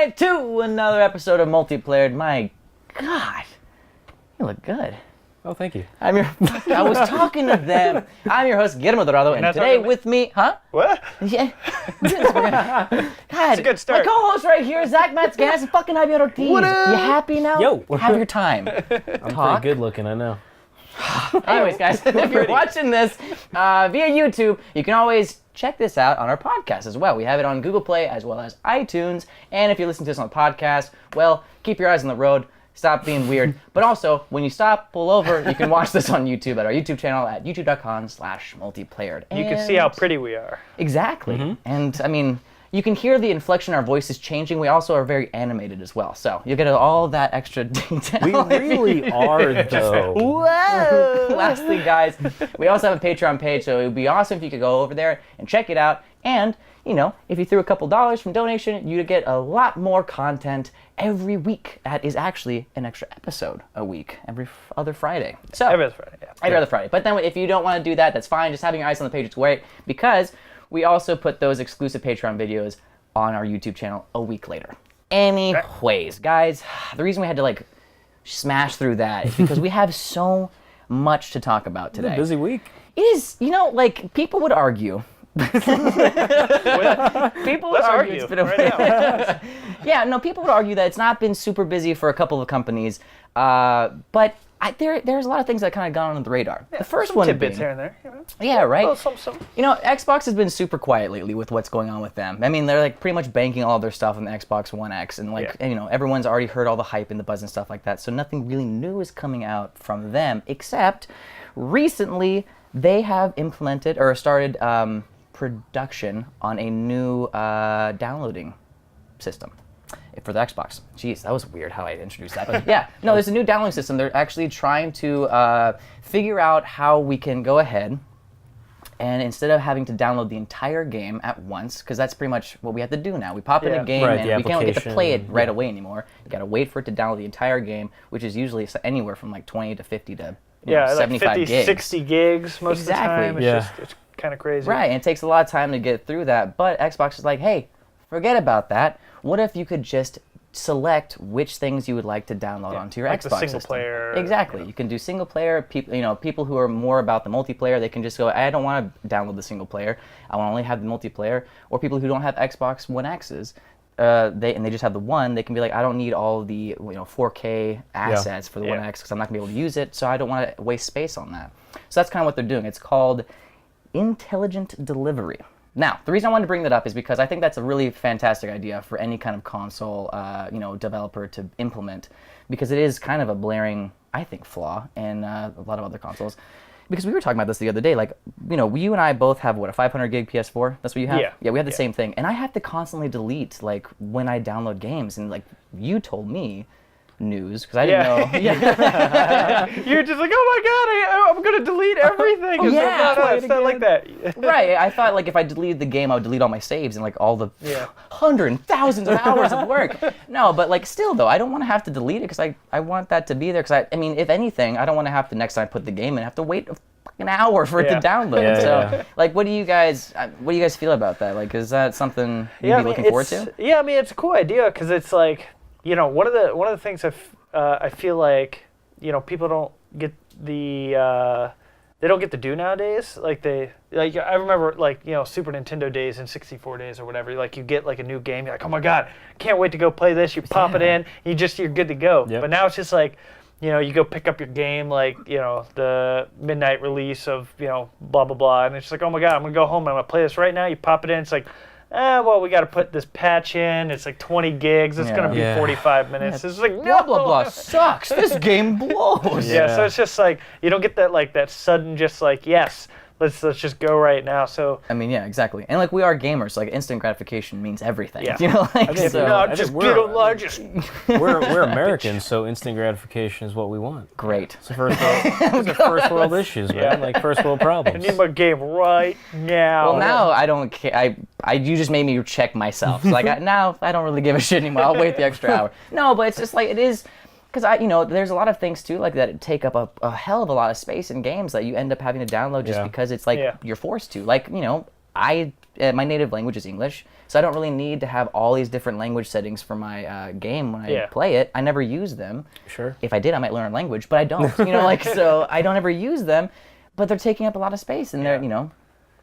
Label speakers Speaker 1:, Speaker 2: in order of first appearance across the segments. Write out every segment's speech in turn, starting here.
Speaker 1: right, to another episode of Multiplayer. My God, you look good.
Speaker 2: Oh, thank you.
Speaker 1: I was talking to them. I'm your host, Guillermo, and today with me, huh?
Speaker 3: What?
Speaker 1: Yeah. God,
Speaker 3: it's a good start.
Speaker 1: My co-host right here, Zack, Gas, and fucking Javier Ortiz.
Speaker 3: What up?
Speaker 1: You happy now?
Speaker 2: Yo.
Speaker 1: Have your time.
Speaker 2: I'm pretty good looking, I know.
Speaker 1: Anyways, guys, if you're watching this via YouTube, you can always check this out on our podcast as well. We have it on Google Play as well as iTunes. And if you're listening to this on the podcast, well, keep your eyes on the road. Stop being weird. But also, when you stop, pull over, you can watch this on YouTube at our YouTube channel at youtube.com/multiplayered.
Speaker 3: You can see how pretty we are.
Speaker 1: Exactly. Mm-hmm. And, I mean, you can hear the inflection our voice is changing. We also are very animated as well. So you'll get all that extra detail.
Speaker 2: We really are, though.
Speaker 1: Whoa! Lastly, guys, we also have a Patreon page, so it would be awesome if you could go over there and check it out. And, you know, if you threw a couple dollars from donation, you'd get a lot more content every week. That is actually an extra episode a week, every other Friday. So
Speaker 3: Every other Friday, yeah.
Speaker 1: Every other Friday. But then if you don't want to do that, that's fine. Just having your eyes on the page is great, because we also put those exclusive Patreon videos on our YouTube channel a week later. Anyways, guys, the reason we had to, smash through that is because we have so much to talk about today.
Speaker 2: It's a busy week.
Speaker 1: It is, people would argue. People would argue it's been
Speaker 3: right
Speaker 1: now. People would argue that it's not been super busy for a couple of companies, but there's a lot of things that kind of gone under the radar.
Speaker 3: Yeah,
Speaker 1: the first
Speaker 3: some
Speaker 1: one
Speaker 3: tidbits
Speaker 1: being,
Speaker 3: here and there.
Speaker 1: Yeah, right.
Speaker 3: Well, some.
Speaker 1: Xbox has been super quiet lately with what's going on with them. I mean, they're pretty much banking all of their stuff on the Xbox One X, and everyone's already heard all the hype and the buzz and stuff like that. So nothing really new is coming out from them, except recently they have implemented or started production on a new downloading system for the Xbox. Jeez, that was weird how I introduced that. But yeah, no, there's a new downloading system. They're actually trying to figure out how we can go ahead and instead of having to download the entire game at once, because that's pretty much what we have to do now. We pop in a game and we can't get to play it right away anymore. You got to wait for it to download the entire game, which is usually anywhere from 20 to 50 to 75
Speaker 3: 50,
Speaker 1: gigs.
Speaker 3: 60 gigs most of the time. It's kind of crazy.
Speaker 1: Right, and it takes a lot of time to get through that, but Xbox is like, hey, forget about that. What if you could just select which things you would like to download onto your Xbox
Speaker 3: the single
Speaker 1: system?
Speaker 3: player.
Speaker 1: Exactly. You can do single player. People who are more about the multiplayer, they can just go, I don't want to download the single player. I want to only have the multiplayer. Or people who don't have Xbox One X's, they just have the one, they can be like, I don't need all the 4K assets for the One X because I'm not going to be able to use it, so I don't want to waste space on that. So that's kind of what they're doing. It's called intelligent delivery. Now, the reason I wanted to bring that up is because I think that's a really fantastic idea for any kind of console, developer to implement, because it is kind of a blaring, I think, flaw in a lot of other consoles. Because we were talking about this the other day, you and I both have, a 500 gig PS4? That's what you have? Yeah, we have the same thing. And I have to constantly delete, when I download games. And, you told me news, because I didn't know. Yeah.
Speaker 3: You're just like, oh my God, I'm going to delete everything. It's not like that.
Speaker 1: Right. I thought, if I deleted the game, I would delete all my saves and, all the hundreds and thousands of hours of work. No, but, still, though, I don't want to have to delete it because I want that to be there. Because, if anything, I don't want to have to, next time I put the game in, have to wait an hour for it to download. What do you guys feel about that? Is that something you'd be looking forward to?
Speaker 3: Yeah, it's a cool idea because it's one of the things I feel like people don't get they don't get to do nowadays. I remember Super Nintendo days and 64 days or whatever. You get a new game, you're like, oh my God, can't wait to go play this. You pop it in, you're good to go. Yep. But now it's just you go pick up your game, the midnight release of blah blah blah, and it's oh my God, I'm gonna go home and I'm gonna play this right now. You pop it in, it's we got to put this patch in. It's 20 gigs. It's going to be 45 minutes. It's no.
Speaker 1: Blah, blah, blah sucks. This game blows.
Speaker 3: So it's just you don't get that that sudden yes, let's just go right now. So
Speaker 1: exactly. And we are gamers. Instant gratification means everything.
Speaker 3: Yeah.
Speaker 2: We're Americans, so instant gratification is what we want.
Speaker 1: Great.
Speaker 2: It's the first world issues, man. First world problems.
Speaker 3: I need my game right now.
Speaker 1: Well, now I don't care. You just made me check myself. So now I don't really give a shit anymore. I'll wait the extra hour. No, but it's just it is. Because there's a lot of things too that take up a hell of a lot of space in games that you end up having to download just because it's you're forced to. I my native language is English, so I don't really need to have all these different language settings for my game when I play it. I never use them.
Speaker 2: Sure.
Speaker 1: If I did, I might learn a language, but I don't. So I don't ever use them. But they're taking up a lot of space, and they're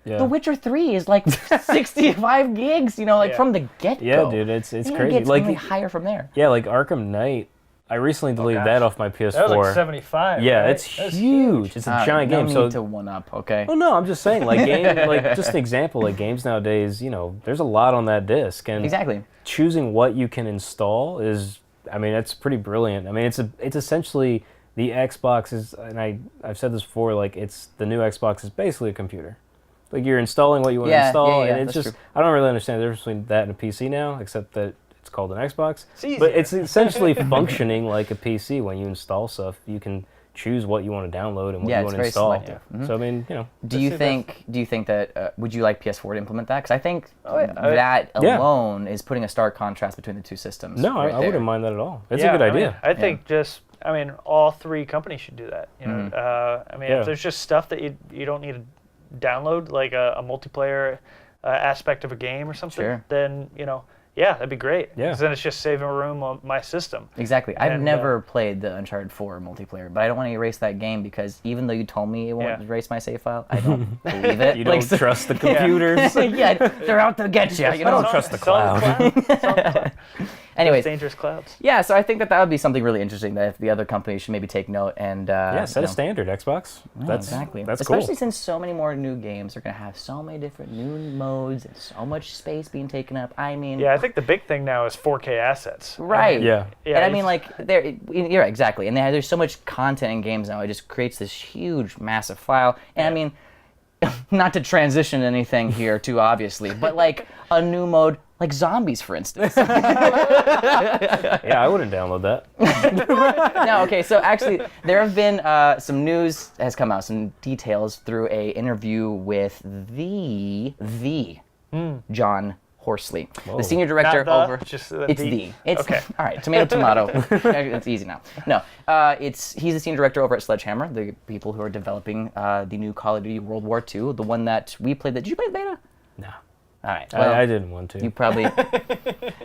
Speaker 2: Yeah.
Speaker 1: The Witcher 3 is like 65 gigs, from the get-go.
Speaker 2: Yeah, dude, it's crazy.
Speaker 1: It's only higher from there.
Speaker 2: Yeah, like Arkham Knight. I recently deleted that off my PS4.
Speaker 3: That was like 75.
Speaker 2: Yeah,
Speaker 3: right?
Speaker 2: it's huge. It's a giant
Speaker 1: no
Speaker 2: game.
Speaker 1: Need
Speaker 2: So
Speaker 1: to one up, okay?
Speaker 2: Oh no, I'm just saying, like just an example, like games nowadays, there's a lot on that disc, and
Speaker 1: Exactly.
Speaker 2: choosing what you can install is, that's pretty brilliant. It's essentially the Xbox is, and I've said this before, like the new Xbox is basically a computer. Like you're installing what you want to install, and it's just
Speaker 1: true.
Speaker 2: I don't really understand the difference between that and a PC now, except that it's called an Xbox.
Speaker 3: But
Speaker 2: it's essentially functioning like a PC. When you install stuff, you can choose what you want to download and what you want to install.
Speaker 1: Selective. Mm-hmm.
Speaker 2: So
Speaker 1: Do you think that would you like PS4 to implement that? Because I think that alone is putting a stark contrast between the two systems.
Speaker 2: No, I wouldn't mind that at all. It's a good idea.
Speaker 3: I think all three companies should do that. If there's just stuff that you don't need to download, like a multiplayer aspect of a game or something, then that'd be great. Yeah. Because then it's just saving room on my system.
Speaker 1: Exactly. I've never played the Uncharted 4 multiplayer, but I don't want to erase that game because even though you told me it won't erase my save file, I don't believe it.
Speaker 2: You don't trust the computers.
Speaker 1: They're out to get you.
Speaker 2: I don't trust the cloud.
Speaker 1: Anyways,
Speaker 3: dangerous clouds.
Speaker 1: Yeah, so I think that would be something really interesting that if the other companies should maybe take note and
Speaker 2: set a standard, Xbox.
Speaker 1: Exactly.
Speaker 2: That's
Speaker 1: especially
Speaker 2: cool.
Speaker 1: since so many more new games are going to have so many different new modes and so much space being taken up. I
Speaker 3: think the big thing now is 4K assets.
Speaker 1: Right.
Speaker 3: And
Speaker 1: you're exactly. And there's so much content in games now. It just creates this huge, massive file. And not to transition anything here too obviously, but like a new mode like zombies, for instance.
Speaker 2: Yeah, I wouldn't download that.
Speaker 1: No, okay, so actually there have been some news has come out, some details through a interview with the John Horsley, the senior director over.
Speaker 3: It's
Speaker 1: okay. All right, tomato. It's easy now. No, he's the senior director over at Sledgehammer, the people who are developing the new Call of Duty World War II, the one that we played. Did you play the beta?
Speaker 2: No.
Speaker 1: All right. Well,
Speaker 2: I didn't want to.
Speaker 1: You probably.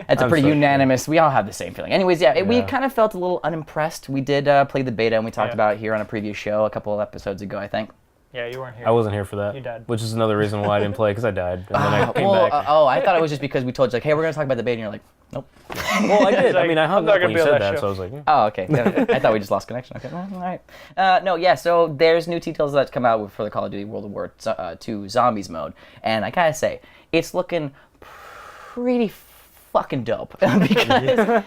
Speaker 1: That's a pretty unanimous. We all have the same feeling. Anyways, we kind of felt a little unimpressed. We did play the beta, and we talked about it here on a previous show a couple of episodes ago, I think.
Speaker 3: Yeah, you weren't here.
Speaker 2: I wasn't here for that.
Speaker 3: You died.
Speaker 2: Which is another reason why I didn't play, because I died. And then I came back.
Speaker 1: I thought it was just because we told you, like, hey, we're going to talk about the beta, and you're like, nope.
Speaker 2: Well, I did.
Speaker 3: Like,
Speaker 2: I hung up when you said that, so I was like,
Speaker 1: Oh, okay. I thought we just lost connection. Okay, well, all right. So there's new details that's come out for the Call of Duty World War II Zombies mode, and I gotta say, it's looking pretty fucking dope. Because,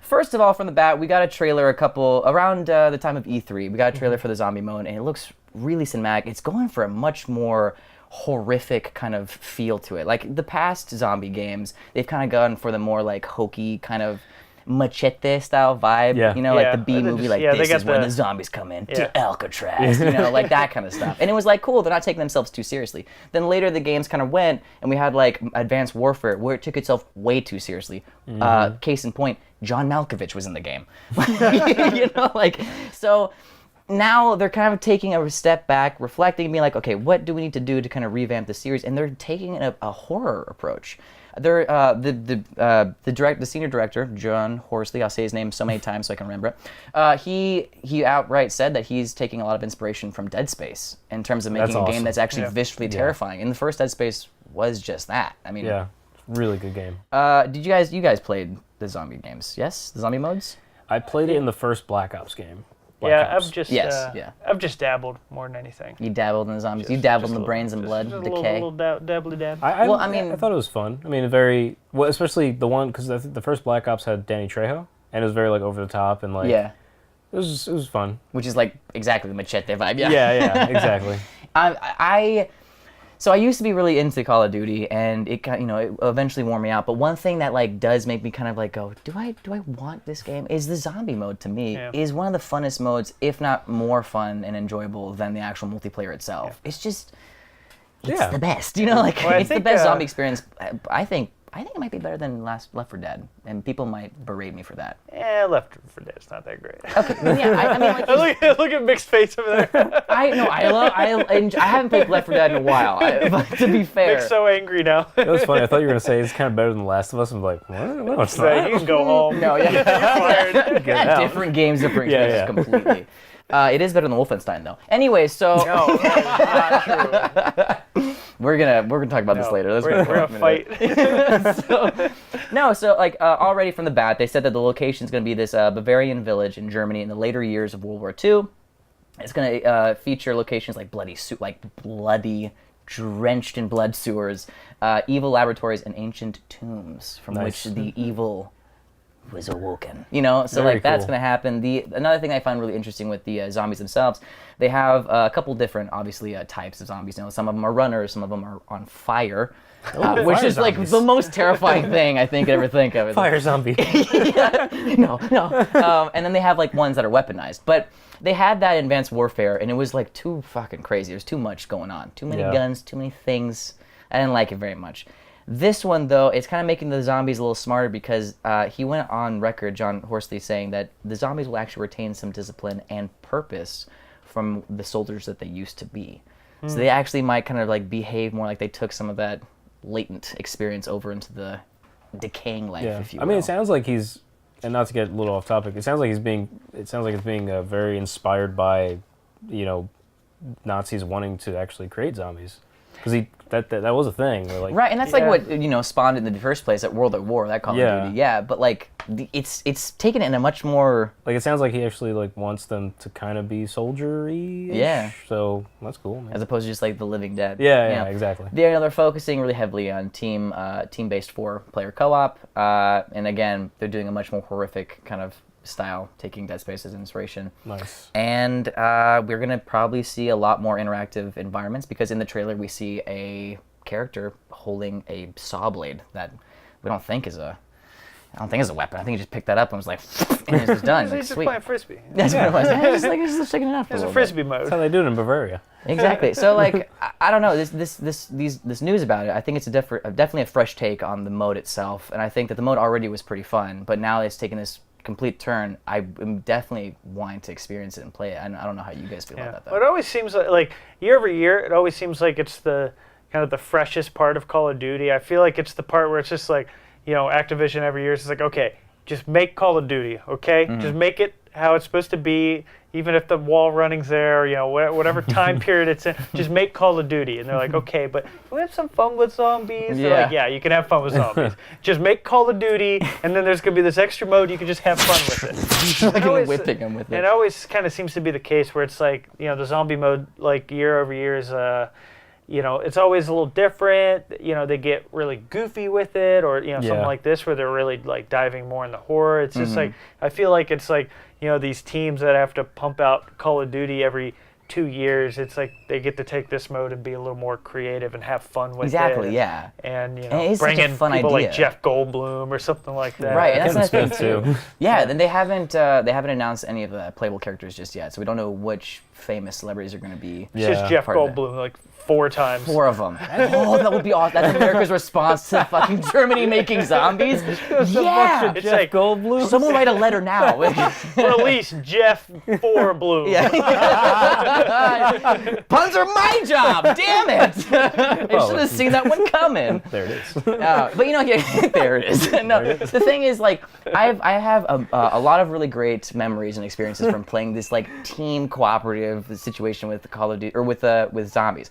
Speaker 1: first of all, from the bat, we got a trailer around the time of E3. We got a trailer for the zombie mode, and it looks really cinematic. It's going for a much more horrific kind of feel to it. Like the past zombie games, they've kind of gone for the more like hokey kind of Machete style vibe, like the B movie, like this is when the zombies come in to Alcatraz, like that kind of stuff. And it was like, cool, they're not taking themselves too seriously. Then later the games kind of went, and we had like Advanced Warfare, where it took itself way too seriously. Case in point, John Malkovich was in the game. So now they're kind of taking a step back, reflecting, and being like, okay, what do we need to do to kind of revamp the series? And they're taking a horror approach. They're the senior director, John Horsley. I'll say his name so many times so I can remember it. He outright said that he's taking a lot of inspiration from Dead Space in terms of making a game that's actually visually terrifying. And the first Dead Space was just that.
Speaker 2: really good game.
Speaker 1: Did you guys played the zombie games? Yes, the zombie modes.
Speaker 2: I played it in the first Black Ops game.
Speaker 3: I've just dabbled more than anything.
Speaker 1: You dabbled in the zombies. You dabbled in the brains and blood, decay.
Speaker 3: A little dabbly dab.
Speaker 2: I thought it was fun. Especially the one, because the first Black Ops had Danny Trejo, and it was very like over the top and like it was fun.
Speaker 1: Which is like exactly the Machete vibe.
Speaker 2: Yeah, exactly.
Speaker 1: So I used to be really into Call of Duty, and it eventually wore me out. But one thing that like does make me kind of like go, do I want this game? Is the zombie mode to me is one of the funnest modes, if not more fun and enjoyable than the actual multiplayer itself. It's just, it's the best. It's the best zombie experience I think I think it might be better than Left 4 Dead, and people might berate me for that.
Speaker 3: Left 4 Dead's not that great.
Speaker 1: Okay, yeah, I mean, like,
Speaker 3: look at Mick's face over there.
Speaker 1: I haven't played Left 4 Dead in a while. But to be fair,
Speaker 3: Mick's so angry now.
Speaker 2: That was funny. I thought you were gonna say it's kind of better than The Last of Us. I'm like, what? No, it's
Speaker 3: So
Speaker 2: not.
Speaker 3: you can go home.
Speaker 1: no, yeah,
Speaker 3: You're fired.
Speaker 2: Get out.
Speaker 1: different games, different experiences completely. It is better than Wolfenstein, though. Anyway, so
Speaker 3: No, that is not true.
Speaker 1: we're gonna talk about this later.
Speaker 3: We're gonna fight.
Speaker 1: So already from the bat, they said that the location is going to be this Bavarian village in Germany in the later years of World War II. It's going to feature locations like bloody, drenched in blood sewers, evil laboratories, and ancient tombs from which the evil was awoken. So
Speaker 2: Very
Speaker 1: that's
Speaker 2: cool.
Speaker 1: going to happen. Another thing I find really interesting with the zombies themselves, they have a couple different, obviously, types of zombies. Some of them are runners, some of them are on fire. Which
Speaker 2: fire
Speaker 1: is like
Speaker 2: zombies.
Speaker 1: the most terrifying thing I think I'd ever think of.
Speaker 2: Fire zombie.
Speaker 1: No. And then they have like ones that are weaponized. But they had that in Advanced Warfare, and it was like too fucking crazy. There's too much going on. Too many guns, too many things. I didn't like it very much. This one, though, it's kind of making the zombies a little smarter because he went on record, John Horsley, saying that the zombies will actually retain some discipline and purpose from the soldiers that they used to be. So they actually might kind of like behave more like they took some of that latent experience over into the decaying life, if you will.
Speaker 2: I mean, it sounds like he's, and not to get a little off topic, it sounds like it's being very inspired by, Nazis wanting to actually create zombies. Because that was a thing. Like,
Speaker 1: right, and that's like what spawned in the first place at World at War, that Call of Duty. Yeah, but like it's taken it in a much more
Speaker 2: like it sounds like he actually like wants them to kind of be soldiery.
Speaker 1: Yeah.
Speaker 2: So that's cool, man.
Speaker 1: as opposed to just like the Living Dead.
Speaker 2: Yeah, exactly.
Speaker 1: They're focusing really heavily on team-based 4-player co-op, and again, they're doing a much more horrific kind of style, taking Dead Space as inspiration.
Speaker 2: Nice.
Speaker 1: And we're going to probably see a lot more interactive environments because in the trailer we see a character holding a saw blade that we don't think is a weapon. I think he just picked that up and was like, and it's just done.
Speaker 3: He's
Speaker 1: Like,
Speaker 3: just
Speaker 1: sweet.
Speaker 3: playing frisbee.
Speaker 1: That's what it was. Yeah, just shaking it up.
Speaker 3: There's a
Speaker 1: little
Speaker 3: frisbee
Speaker 1: bit.
Speaker 3: mode.
Speaker 2: That's how they do it in Bavaria.
Speaker 1: Exactly. So like, I don't know. This news about it. I think it's definitely a fresh take on the mode itself, and I think that the mode already was pretty fun, but now it's taken this complete turn. I am definitely wanting to experience it and play it. And I don't know how you guys feel about that, though.
Speaker 3: Well, it always seems like year over year, it always seems like it's the kind of the freshest part of Call of Duty. I feel like it's the part where it's just like, Activision every year is like, okay, just make Call of Duty, okay?
Speaker 1: Mm-hmm.
Speaker 3: Just make it how it's supposed to be, even if the wall running's there, or whatever time period it's in, just make Call of Duty. And they're like, okay, but can we have some fun with zombies? They're like, yeah, you can have fun with zombies. Just make Call of Duty, and then there's going to be this extra mode you can just have fun with it.
Speaker 1: Like
Speaker 3: always-
Speaker 1: whipping them with it.
Speaker 3: And it always kind of seems to be the case where it's like, the zombie mode, like year over year is, it's always a little different. They get really goofy with it, or something like this where they're really like diving more in the horror. It's just like I feel like it's like these teams that have to pump out Call of Duty every 2 years. It's like they get to take this mode and be a little more creative and have fun with it.
Speaker 1: Exactly. Yeah.
Speaker 3: And
Speaker 1: it is
Speaker 3: bring
Speaker 1: such a
Speaker 3: in
Speaker 1: fun
Speaker 3: people
Speaker 1: idea.
Speaker 3: like Jeff Goldblum or something like that.
Speaker 1: Right. And that's
Speaker 2: Kevin
Speaker 1: another thing
Speaker 2: Smith,
Speaker 1: too. Yeah. Then they haven't announced any of the playable characters just yet, so we don't know which famous celebrities are going to be.
Speaker 3: It's just Jeff
Speaker 1: part of it.
Speaker 3: Goldblum like 4 times.
Speaker 1: 4 of them. Oh, that would be awesome. That's America's response to fucking Germany making zombies. Yeah.
Speaker 3: It's like
Speaker 2: Goldblum.
Speaker 1: Someone write a letter now.
Speaker 3: release Jeff 4 Blue.
Speaker 1: Puns are my job. Damn it! I should have seen that one coming.
Speaker 2: There it is.
Speaker 1: But there it is. No, the thing is, like, I have a lot of really great memories and experiences from playing this like team cooperative situation with Call of Duty or with zombies.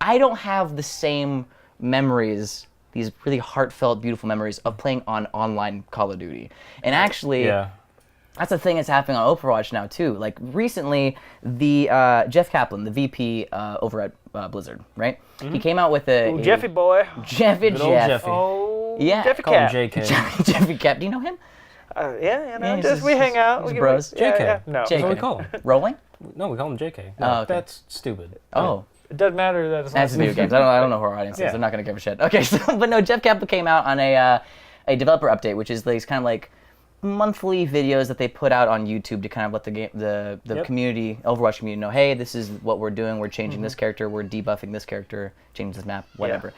Speaker 1: I don't have the same memories, these really heartfelt, beautiful memories of playing on online Call of Duty. And actually, that's the thing that's happening on Overwatch now too. Like recently, the Jeff Kaplan, the VP over at Blizzard, right? He came out with a
Speaker 3: Jeffy boy.
Speaker 1: Jeffy
Speaker 2: Good old
Speaker 1: Jeff.
Speaker 2: Jeffy.
Speaker 3: Oh,
Speaker 1: Yeah.
Speaker 3: Jeffy
Speaker 2: Call him
Speaker 3: Cat.
Speaker 2: JK.
Speaker 1: Jeffy Cap. Do you know him?
Speaker 3: Yeah,
Speaker 1: he's
Speaker 3: we hang out.
Speaker 1: he's
Speaker 3: We
Speaker 1: bros.
Speaker 2: JK.
Speaker 3: No,
Speaker 1: JK.
Speaker 2: That's what we call him.
Speaker 1: Rolling?
Speaker 2: No, we call him JK.
Speaker 1: Oh,
Speaker 2: No,
Speaker 1: okay.
Speaker 2: that's stupid.
Speaker 1: Oh.
Speaker 3: it doesn't matter that it's
Speaker 1: That's
Speaker 3: not.
Speaker 1: video games. I don't know who our audience is.
Speaker 2: Yeah.
Speaker 1: They're not going to give a shit. Okay, so but no, Jeff Kaplan came out on a developer update, which is these kind of like monthly videos that they put out on YouTube to kind of let the community, Overwatch community, know, hey, this is what we're doing. We're changing this character. We're debuffing this character. Changing this map. Whatever.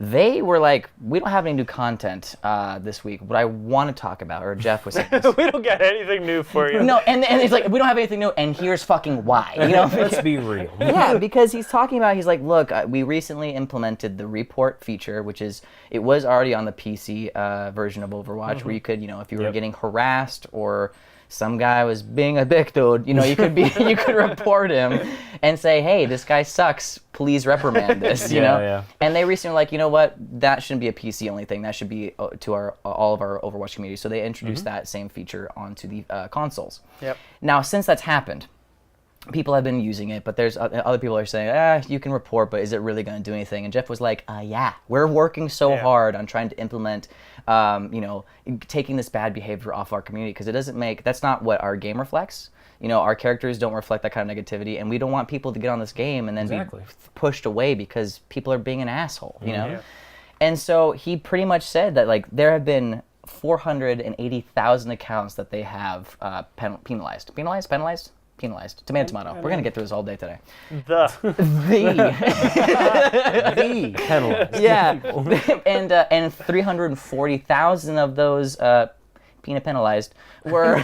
Speaker 1: They were like, we don't have any new content this week. What I want to talk about, or Jeff was saying this.
Speaker 3: We don't got anything new for you.
Speaker 1: No, and it's like, we don't have anything new, and here's fucking why. You know?
Speaker 2: Let's be real.
Speaker 1: Yeah, because he's talking about, he's like, look, we recently implemented the report feature, which is, it was already on the PC version of Overwatch, where you could, if you were getting harassed or some guy was being a dick dude, you could report him and say, hey, this guy sucks, please reprimand this, you know?
Speaker 2: Yeah.
Speaker 1: And they recently were like, you know what, that shouldn't be a PC only thing, that should be to all of our Overwatch community. So they introduced that same feature onto the consoles.
Speaker 3: Yep.
Speaker 1: Now, since that's happened, people have been using it, but there's other people are saying, you can report, but is it really going to do anything? And Jeff was like, yeah, we're working so hard on trying to implement, taking this bad behavior off our community, because that's not what our game reflects. Our characters don't reflect that kind of negativity, and we don't want people to get on this game and then be pushed away because people are being an asshole, you know? Yeah. And so he pretty much said that, like, there have been 480,000 accounts that they have penalized. Tomato. We're going to get through this all day today.
Speaker 3: The
Speaker 2: Penalized.
Speaker 1: Yeah. And 340,000 of those penalized were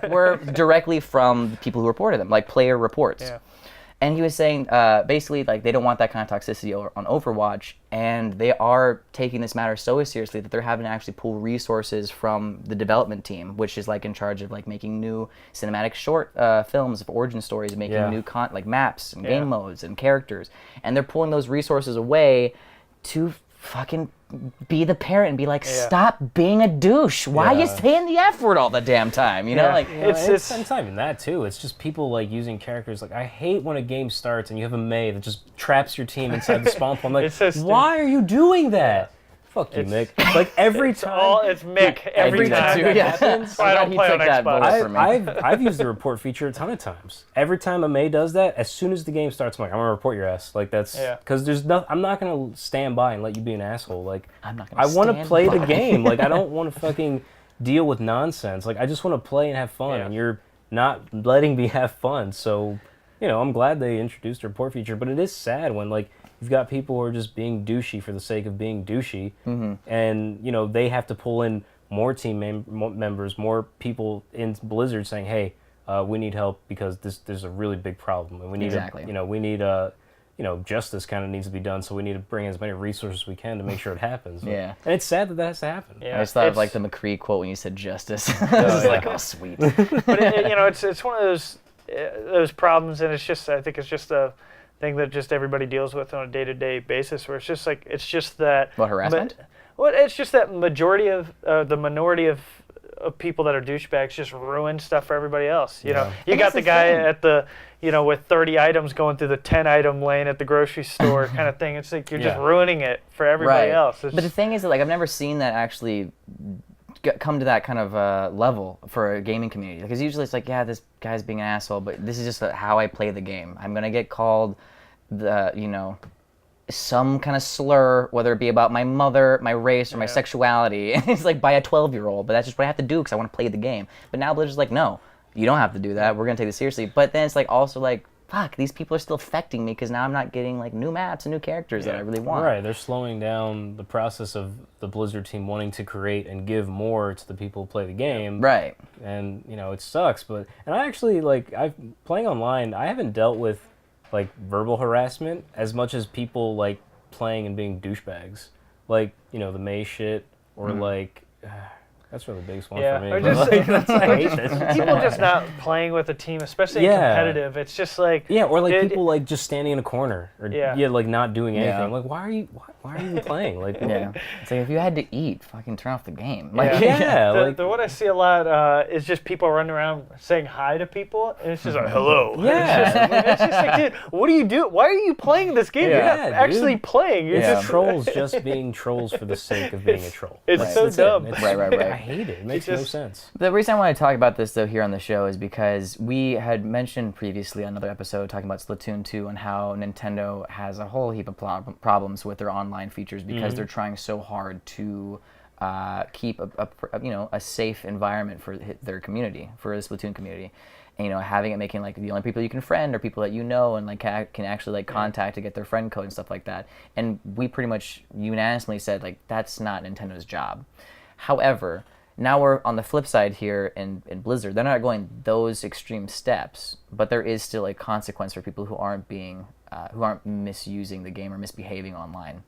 Speaker 1: were directly from the people who reported them, like player reports. Yeah. And he was saying, basically, like, they don't want that kind of toxicity on Overwatch, and they are taking this matter so seriously that they're having to actually pull resources from the development team, which is, like, in charge of, like, making new cinematic short films of origin stories, making new like maps and game modes and characters, and they're pulling those resources away to fucking be the parent and be like, stop being a douche. Why are you saying the F word all the damn time? You know, like
Speaker 2: it's not even that too. It's just people like using characters. Like, I hate when a game starts and you have a Mei that just traps your team inside the spawn point. I'm like, why are you doing that? Fuck you, Mick. Like, every time.
Speaker 3: It's Mick. Every time that happens. I don't play on Xbox.
Speaker 2: I've used the report feature a ton of times. Every time a Mei does that, as soon as the game starts, I'm like, I'm gonna report your ass. Like, that's because I'm not gonna stand by and let you be an asshole. Like, I want to play the game. Like, I don't want to fucking deal with nonsense. Like, I just want to play and have fun, and you're not letting me have fun. So, I'm glad they introduced the report feature, but it is sad when, like, you've got people who are just being douchey for the sake of being douchey, and they have to pull in more team members, more people in Blizzard saying, "Hey, we need help because there's a really big problem, and we need justice kind of needs to be done. So we need to bring as many resources as we can to make sure it happens."
Speaker 1: Yeah,
Speaker 2: and it's sad that has to happen.
Speaker 1: Yeah, I just thought of, like, the McCree quote when you said justice. It's like, oh, sweet.
Speaker 3: But it's one of those problems, and I think it's just a thing that just everybody deals with on a day-to-day basis, where it's just that
Speaker 1: harassment.
Speaker 3: It's just that the minority of people that are douchebags just ruin stuff for everybody else. You got the guy at the with 30 items going through the 10-item lane at the grocery store kind of thing. It's like you're just ruining it for everybody else.
Speaker 1: But the thing is that, like, I've never seen that actually come to that kind of level for a gaming community, because usually it's like, this guy's being an asshole, but this is just how I play the game. I'm gonna get called some kind of slur, whether it be about my mother, my race, or my sexuality. It's like by a 12-year-old, but that's just what I have to do because I want to play the game. But now Blizzard's like, no, you don't have to do that. We're gonna take this seriously. But then it's like also like, fuck, these people are still affecting me because now I'm not getting, like, new maps and new characters that I really want.
Speaker 2: Right, they're slowing down the process of the Blizzard team wanting to create and give more to the people who play the game.
Speaker 1: Right.
Speaker 2: And, it sucks, but... And I actually, like, playing online, I haven't dealt with, like, verbal harassment as much as people, like, playing and being douchebags. Like, the Mei shit, or, like... That's really the biggest one for me.
Speaker 3: Or just, I hate this. People just not playing with a team, especially in competitive. It's just like...
Speaker 2: Yeah, or like people like just standing in a corner. Or like not doing anything. Yeah. Like, why are you even playing? Like,
Speaker 1: it's like, if you had to eat, fucking turn off the game.
Speaker 2: Like,
Speaker 3: the what I see a lot is just people running around saying hi to people, and it's just like, hello.
Speaker 2: Yeah.
Speaker 3: It's just like, dude, what do you do? Why are you playing this game? You're not actually playing. You're just
Speaker 2: trolls just being trolls for the sake of being a troll.
Speaker 3: It's so dumb.
Speaker 2: Right. I hate it. It makes no sense.
Speaker 1: The reason I want to talk about this, though, here on the show is because we had mentioned previously on another episode talking about Splatoon 2 and how Nintendo has a whole heap of problems with their online features because they're trying so hard to keep a safe environment for their community, for the Splatoon community. and, having it making like the only people you can friend are people that you know and like can actually like contact to get their friend code and stuff like that. And we pretty much unanimously said like that's not Nintendo's job. However, now we're on the flip side here in Blizzard. They're not going those extreme steps, but there is still a consequence for people who aren't misusing the game or misbehaving online.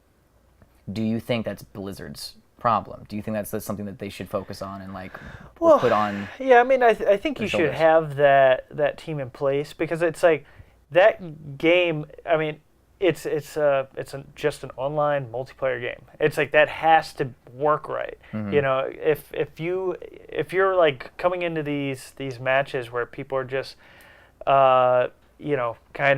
Speaker 1: Do you think that's Blizzard's problem? Do you think that's something that they should focus on and like put on?
Speaker 3: Yeah, I mean, I think you
Speaker 1: shoulders?
Speaker 3: should have that team in place, because it's like that game. I mean, it's just an online multiplayer game. It's like that has to work right. If you're like coming into these matches where people are just kind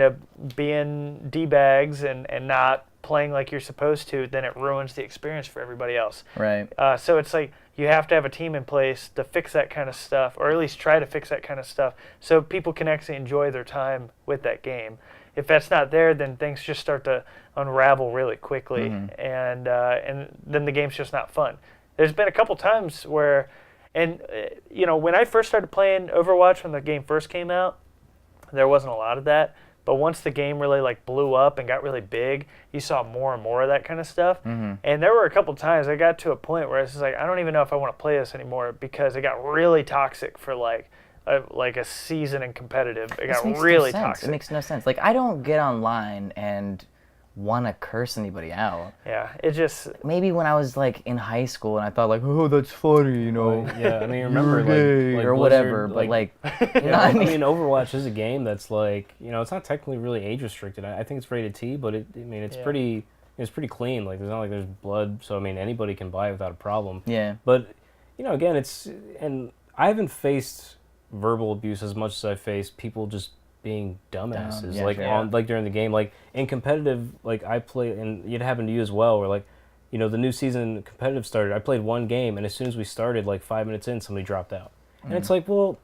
Speaker 3: of being D-bags and not playing like you're supposed to, then it ruins the experience for everybody else.
Speaker 1: Right.
Speaker 3: So it's like you have to have a team in place to fix that kind of stuff, or at least try to fix that kind of stuff, so people can actually enjoy their time with that game. If that's not there, then things just start to unravel really quickly, and then the game's just not fun. There's been a couple times where, when I first started playing Overwatch, when the game first came out, there wasn't a lot of that. But once the game really like blew up and got really big, you saw more and more of that kind of stuff. And there were a couple times I got to a point where it's just like, I don't even know if I want to play this anymore, because it got really toxic for like a season in competitive. It got really toxic.
Speaker 1: It makes no sense. Like, I don't get online and want to curse anybody out.
Speaker 3: Yeah, it just...
Speaker 1: Maybe when I was like in high school and I thought like, oh, that's funny,
Speaker 2: Yeah, I mean, remember like
Speaker 1: or
Speaker 2: Blizzard,
Speaker 1: whatever, but like...
Speaker 2: I mean, Overwatch is a game that's like, it's not technically really age restricted. I think it's rated T, but it's pretty clean. Like, there's blood, so I mean, anybody can buy it without a problem.
Speaker 1: Yeah.
Speaker 2: But, again, and I haven't faced verbal abuse as much as I faced people just being dumbasses, like during the game. Like in competitive, like I play, and it happened to you as well, where like, the new season competitive started. I played one game, and as soon as we started, like 5 minutes in, somebody dropped out, and it's like, well,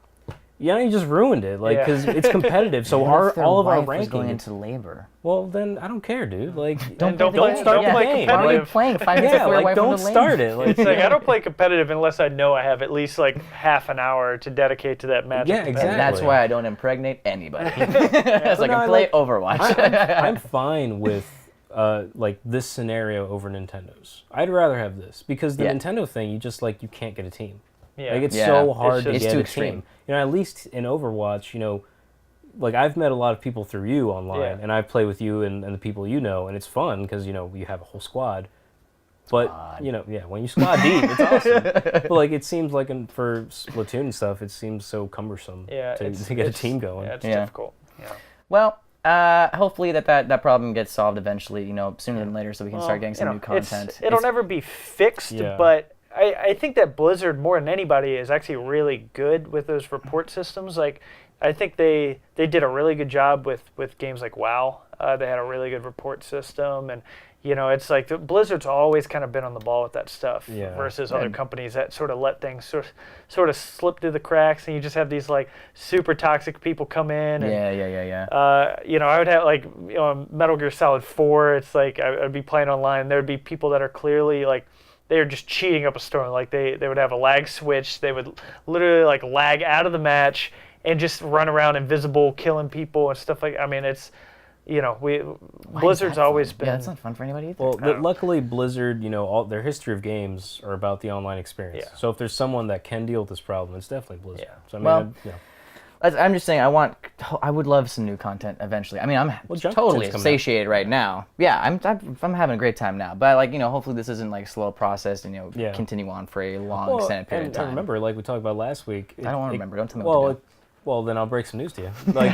Speaker 2: you just ruined it, like, because it's competitive. So all of our ranking
Speaker 1: going into labor.
Speaker 2: Well, then I don't care, dude. Like,
Speaker 3: don't
Speaker 2: start the game.
Speaker 1: Why are you playing 5 minutes away from
Speaker 2: don't
Speaker 1: the lane?
Speaker 2: start it. Like,
Speaker 3: it's like I don't play competitive unless I know I have at least like half an hour to dedicate to that match.
Speaker 2: Yeah, exactly.
Speaker 1: And that's why I don't impregnate anybody. It's like I play Overwatch.
Speaker 2: I'm fine with like this scenario over Nintendo's. I'd rather have this, because the Nintendo thing, you can't get a team.
Speaker 3: Yeah.
Speaker 2: Like, it's so hard to
Speaker 1: it's
Speaker 2: get
Speaker 1: too
Speaker 2: a
Speaker 1: extreme.
Speaker 2: team. At least in Overwatch, like I've met a lot of people through you online, and I play with you and the people and it's fun because you have a whole squad. But when you squad deep, it's awesome. But like, it seems like for Splatoon and stuff, it seems so cumbersome to get a team going.
Speaker 3: Yeah, it's difficult. Yeah.
Speaker 1: Well, hopefully that problem gets solved eventually. Sooner than later, so we can start getting some new content.
Speaker 3: It'll never be fixed, but I think that Blizzard, more than anybody, is actually really good with those report systems. Like, I think they did a really good job with games like WoW. They had a really good report system, and it's like Blizzard's always kind of been on the ball with that stuff versus other companies that sort of let things sort of slip through the cracks, and you just have these like super toxic people come in. And, I would have like Metal Gear Solid 4. It's like I'd be playing online. There would be people that are clearly like, they were just cheating up a storm. Like they would have a lag switch. They would literally like lag out of the match and just run around invisible, killing people and stuff like. I mean, it's Blizzard's always been.
Speaker 1: Yeah, it's not fun for anybody either.
Speaker 2: Well, luckily Blizzard, all their history of games are about the online experience. Yeah. So if there's someone that can deal with this problem, it's definitely Blizzard. Yeah. So I mean,
Speaker 1: I'm just saying, I would love some new content eventually. I mean, I'm totally satiated right now. Yeah, I'm having a great time now. But like, hopefully this isn't like slow process and continue on for a long extended period of time.
Speaker 2: I remember, like we talked about last week.
Speaker 1: I don't want to remember. Don't tell me what to do.
Speaker 2: Well, then I'll break some news to you. Like,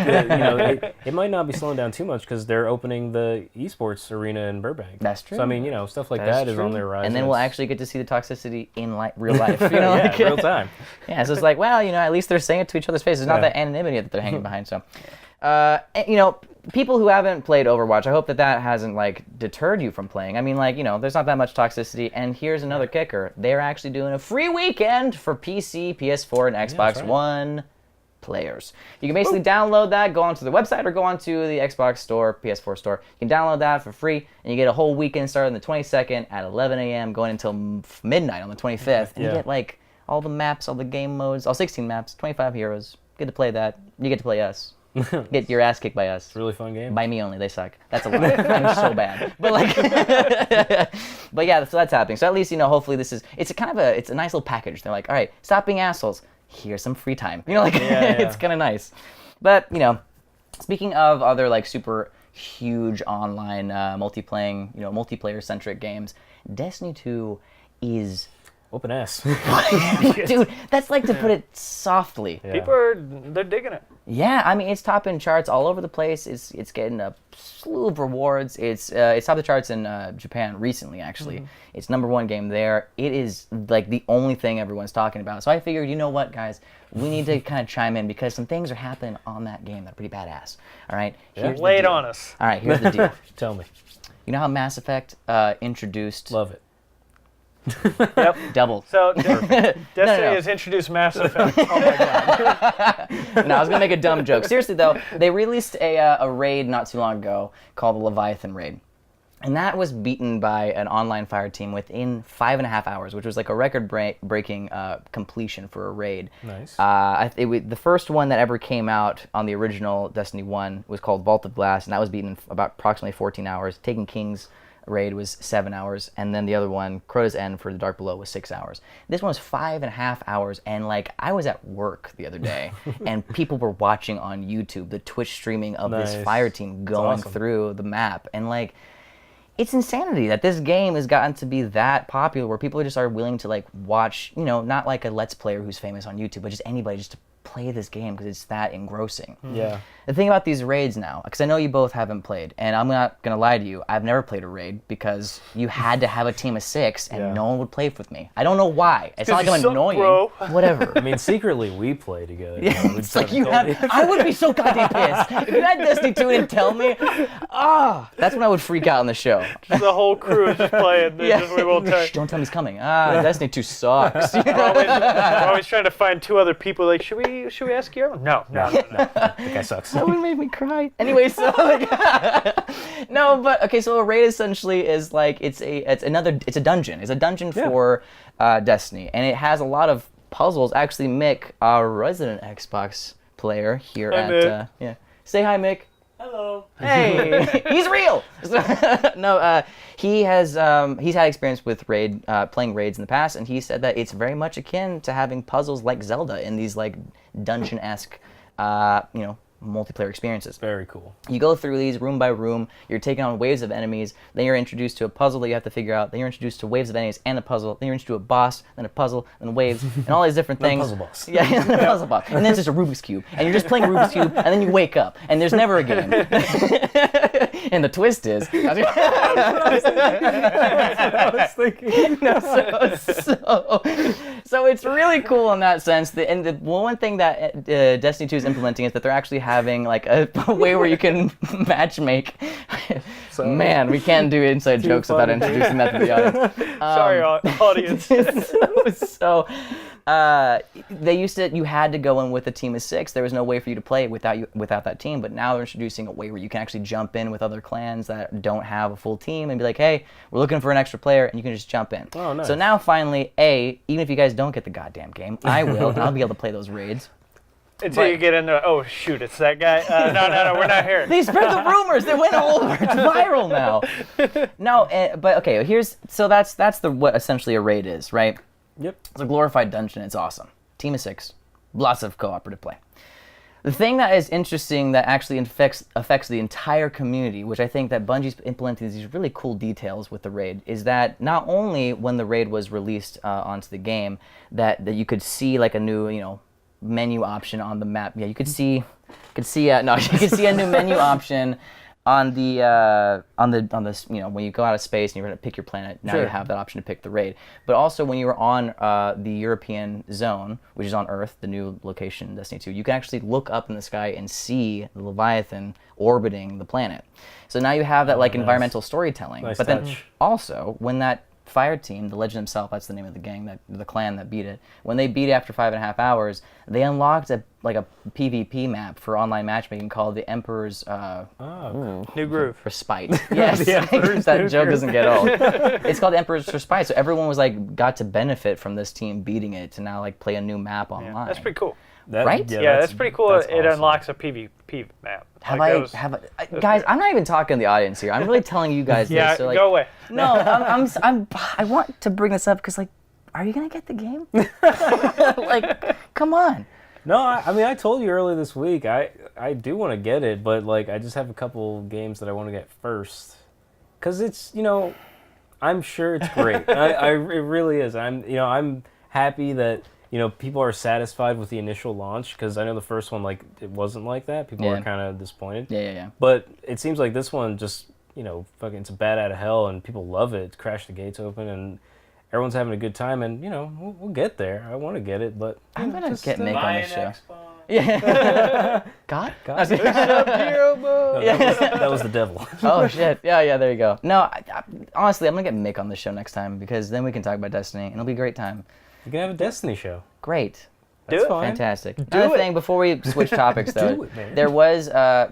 Speaker 2: it might not be slowing down too much because they're opening the esports arena in Burbank.
Speaker 1: That's true.
Speaker 2: So I mean, stuff like that is on their horizon.
Speaker 1: And then we'll actually get to see the toxicity in real life.
Speaker 2: Real time.
Speaker 1: Yeah, so it's like, well, at least they're saying it to each other's faces. It's not that anonymity that they're hanging behind. So, people who haven't played Overwatch, I hope that hasn't like deterred you from playing. I mean, like, there's not that much toxicity. And here's another kicker: they're actually doing a free weekend for PC, PS4, and Xbox One players. You can basically download that, go onto the website, or go onto the Xbox store, PS4 store. You can download that for free, and you get a whole weekend starting the 22nd at 11 a.m. going until midnight on the 25th. And you get like all the maps, all the game modes, all 16 maps, 25 heroes, get to play that. You get to play us. Get your ass kicked by us.
Speaker 2: It's a really fun game.
Speaker 1: By me only. They suck. That's a lie. I'm so bad. But like, but yeah, so that's happening. So at least hopefully it's a nice little package. They're like, all right, stop being assholes. Here's some free time. It's kind of nice. But speaking of other like super huge online multiplayer centric games, Destiny 2 is
Speaker 2: Open ass.
Speaker 1: dude, that's like to put it softly.
Speaker 2: Yeah.
Speaker 3: People they're digging it.
Speaker 1: Yeah, I mean it's topping charts all over the place. It's getting a slew of rewards. It's topped the charts in Japan recently actually. Mm-hmm. It's #1 game there. It is like the only thing everyone's talking about. So I figured, you know what, guys, we need to kind of chime in because some things are happening on that game that are pretty badass. All right,
Speaker 3: Lay it on us.
Speaker 1: All right, here's the deal.
Speaker 2: Tell me.
Speaker 1: You know how Mass Effect introduced?
Speaker 2: Love it.
Speaker 3: Yep.
Speaker 1: Double.
Speaker 3: So Destiny has introduced Mass Effect. Oh my god.
Speaker 1: No, I was gonna make a dumb joke. Seriously though, they released a raid not too long ago called the Leviathan raid, and that was beaten by an online fire team within 5.5 hours, which was like a record-breaking completion for a raid.
Speaker 2: Nice.
Speaker 1: The first one that ever came out on the original Destiny 1 was called Vault of Glass, and that was beaten in about approximately 14 hours. Taken King's raid was 7 hours, and then the other one, Crota's End for the Dark Below, was 6 hours. This one was 5.5 hours, and like I was at work the other day, and people were watching on YouTube the Twitch streaming of this fire team going through the map, and like it's insanity that this game has gotten to be that popular where people just are willing to like watch, not like a Let's Player who's famous on YouTube, but just anybody just to play this game because it's that engrossing.
Speaker 2: Yeah.
Speaker 1: The thing about these raids now, because I know you both haven't played, and I'm not going to lie to you, I've never played a raid because you had to have a team of 6 and no one would play with me. I don't know why. It's not like I'm annoying.
Speaker 3: Bro.
Speaker 1: Whatever.
Speaker 2: I mean, secretly we play together.
Speaker 1: Yeah, it's like I would be so goddamn pissed. If you had Destiny 2 and tell me, that's when I would freak out on the show.
Speaker 3: The whole crew is just playing. We won't tell.
Speaker 1: Shh, don't tell me he's coming. Destiny 2 sucks.
Speaker 3: We're always trying to find 2 other people. Like, should we ask Guillermo? No.
Speaker 2: That guy sucks.
Speaker 1: That would make me cry. Anyway, so no, but okay. So a raid essentially is like it's a dungeon. It's a dungeon for Destiny, and it has a lot of puzzles. Actually, Mick, our resident Xbox player here say hi, Mick.
Speaker 3: Hello.
Speaker 1: Hey, he's real. No, he's had experience with playing raids in the past, and he said that it's very much akin to having puzzles like Zelda in these like dungeon-esque, multiplayer experiences.
Speaker 2: Very cool.
Speaker 1: You go through these room by room, you're taking on waves of enemies, then you're introduced to a puzzle that you have to figure out, then you're introduced to waves of enemies and a puzzle, then you're introduced to a boss, then a puzzle, then waves, and all these different things.
Speaker 2: Puzzle boss.
Speaker 1: Yeah, the puzzle boss. And then it's just a Rubik's Cube, and you're just playing Rubik's Cube, and then you wake up, and there's never a game. And the twist is... So it's really cool in that sense. And the one thing that Destiny 2 is implementing is that they're actually having like a way where you can matchmake. Man, we can't do inside jokes without introducing that to the audience.
Speaker 3: Sorry, audience.
Speaker 1: So you had to go in with a team of 6. There was no way for you to play without that team, but now they're introducing a way where you can actually jump in with other clans that don't have a full team and be like, hey, we're looking for an extra player, and you can just jump in.
Speaker 2: Oh, nice.
Speaker 1: So now finally, even if you guys don't get the goddamn game, I will, and I'll be able to play those raids.
Speaker 3: Until you get in there, oh shoot, it's that guy. No, we're not here.
Speaker 1: They spread the rumors. They went all over. It's viral now. No, but okay. That's what essentially a raid is, right?
Speaker 2: Yep.
Speaker 1: It's a glorified dungeon. It's awesome. Team of 6, lots of cooperative play. The thing that is interesting that actually affects the entire community, which I think that Bungie's implementing these really cool details with the raid, is that not only when the raid was released onto the game, that you could see like a new menu option on the map. Yeah, you could see a new menu option on the when you go out of space and you're going to pick your planet. Now you have that option to pick the raid. But also when you were on the European zone, which is on Earth, the new location in Destiny 2, you can actually look up in the sky and see the Leviathan orbiting the planet. So now you have that environmental storytelling.
Speaker 2: Nice
Speaker 1: but
Speaker 2: touch.
Speaker 1: Then also when that fire team, the Legend himself, that's the name of the gang, the clan that beat it. When they beat it after 5.5 hours, they unlocked a PvP map for online matchmaking called the Emperor's
Speaker 3: New Groove.
Speaker 1: Respite. Yes, that joke doesn't get old. It's called the Emperor's Respite. So everyone was got to benefit from this team beating it to now play a new map online.
Speaker 3: That's pretty cool.
Speaker 1: Right?
Speaker 3: Yeah, that's pretty cool.
Speaker 2: That's
Speaker 3: It
Speaker 2: awesome.
Speaker 3: unlocks a PvP map.
Speaker 1: Guys, I'm not even talking to the audience here. I'm really telling you guys
Speaker 3: Yeah,
Speaker 1: this. So, like,
Speaker 3: go away.
Speaker 1: No, I want to bring this up because, like, are you gonna get the game? Like, come on.
Speaker 2: No, I mean, I told you earlier this week, I do want to get it, but, like, I just have a couple games that I want to get first. Because it's, I'm sure it's great. It really is. I'm happy that, people are satisfied with the initial launch, because I know the first one, like, it wasn't like that. People were kind of disappointed.
Speaker 1: Yeah.
Speaker 2: But it seems like this one just, fucking, it's a bat out of hell, and people love it. Crash the gates open, and everyone's having a good time, and, we'll get there. I want to get it, but...
Speaker 1: I'm going to get Mick on the show.
Speaker 2: Xbox.
Speaker 1: Yeah. God?
Speaker 2: God.
Speaker 3: Sub-Zero
Speaker 2: That was the devil.
Speaker 1: Oh, shit. Yeah, there you go. No, honestly, I'm going to get Mick on the show next time, because then we can talk about Destiny, and it'll be a great time.
Speaker 2: You can have a Destiny show.
Speaker 1: Great.
Speaker 2: That's
Speaker 3: it.
Speaker 2: fine.
Speaker 1: Fantastic.
Speaker 3: Do
Speaker 1: Another
Speaker 3: it.
Speaker 1: thing before we switch topics, though,
Speaker 2: Do it, man.
Speaker 1: there was a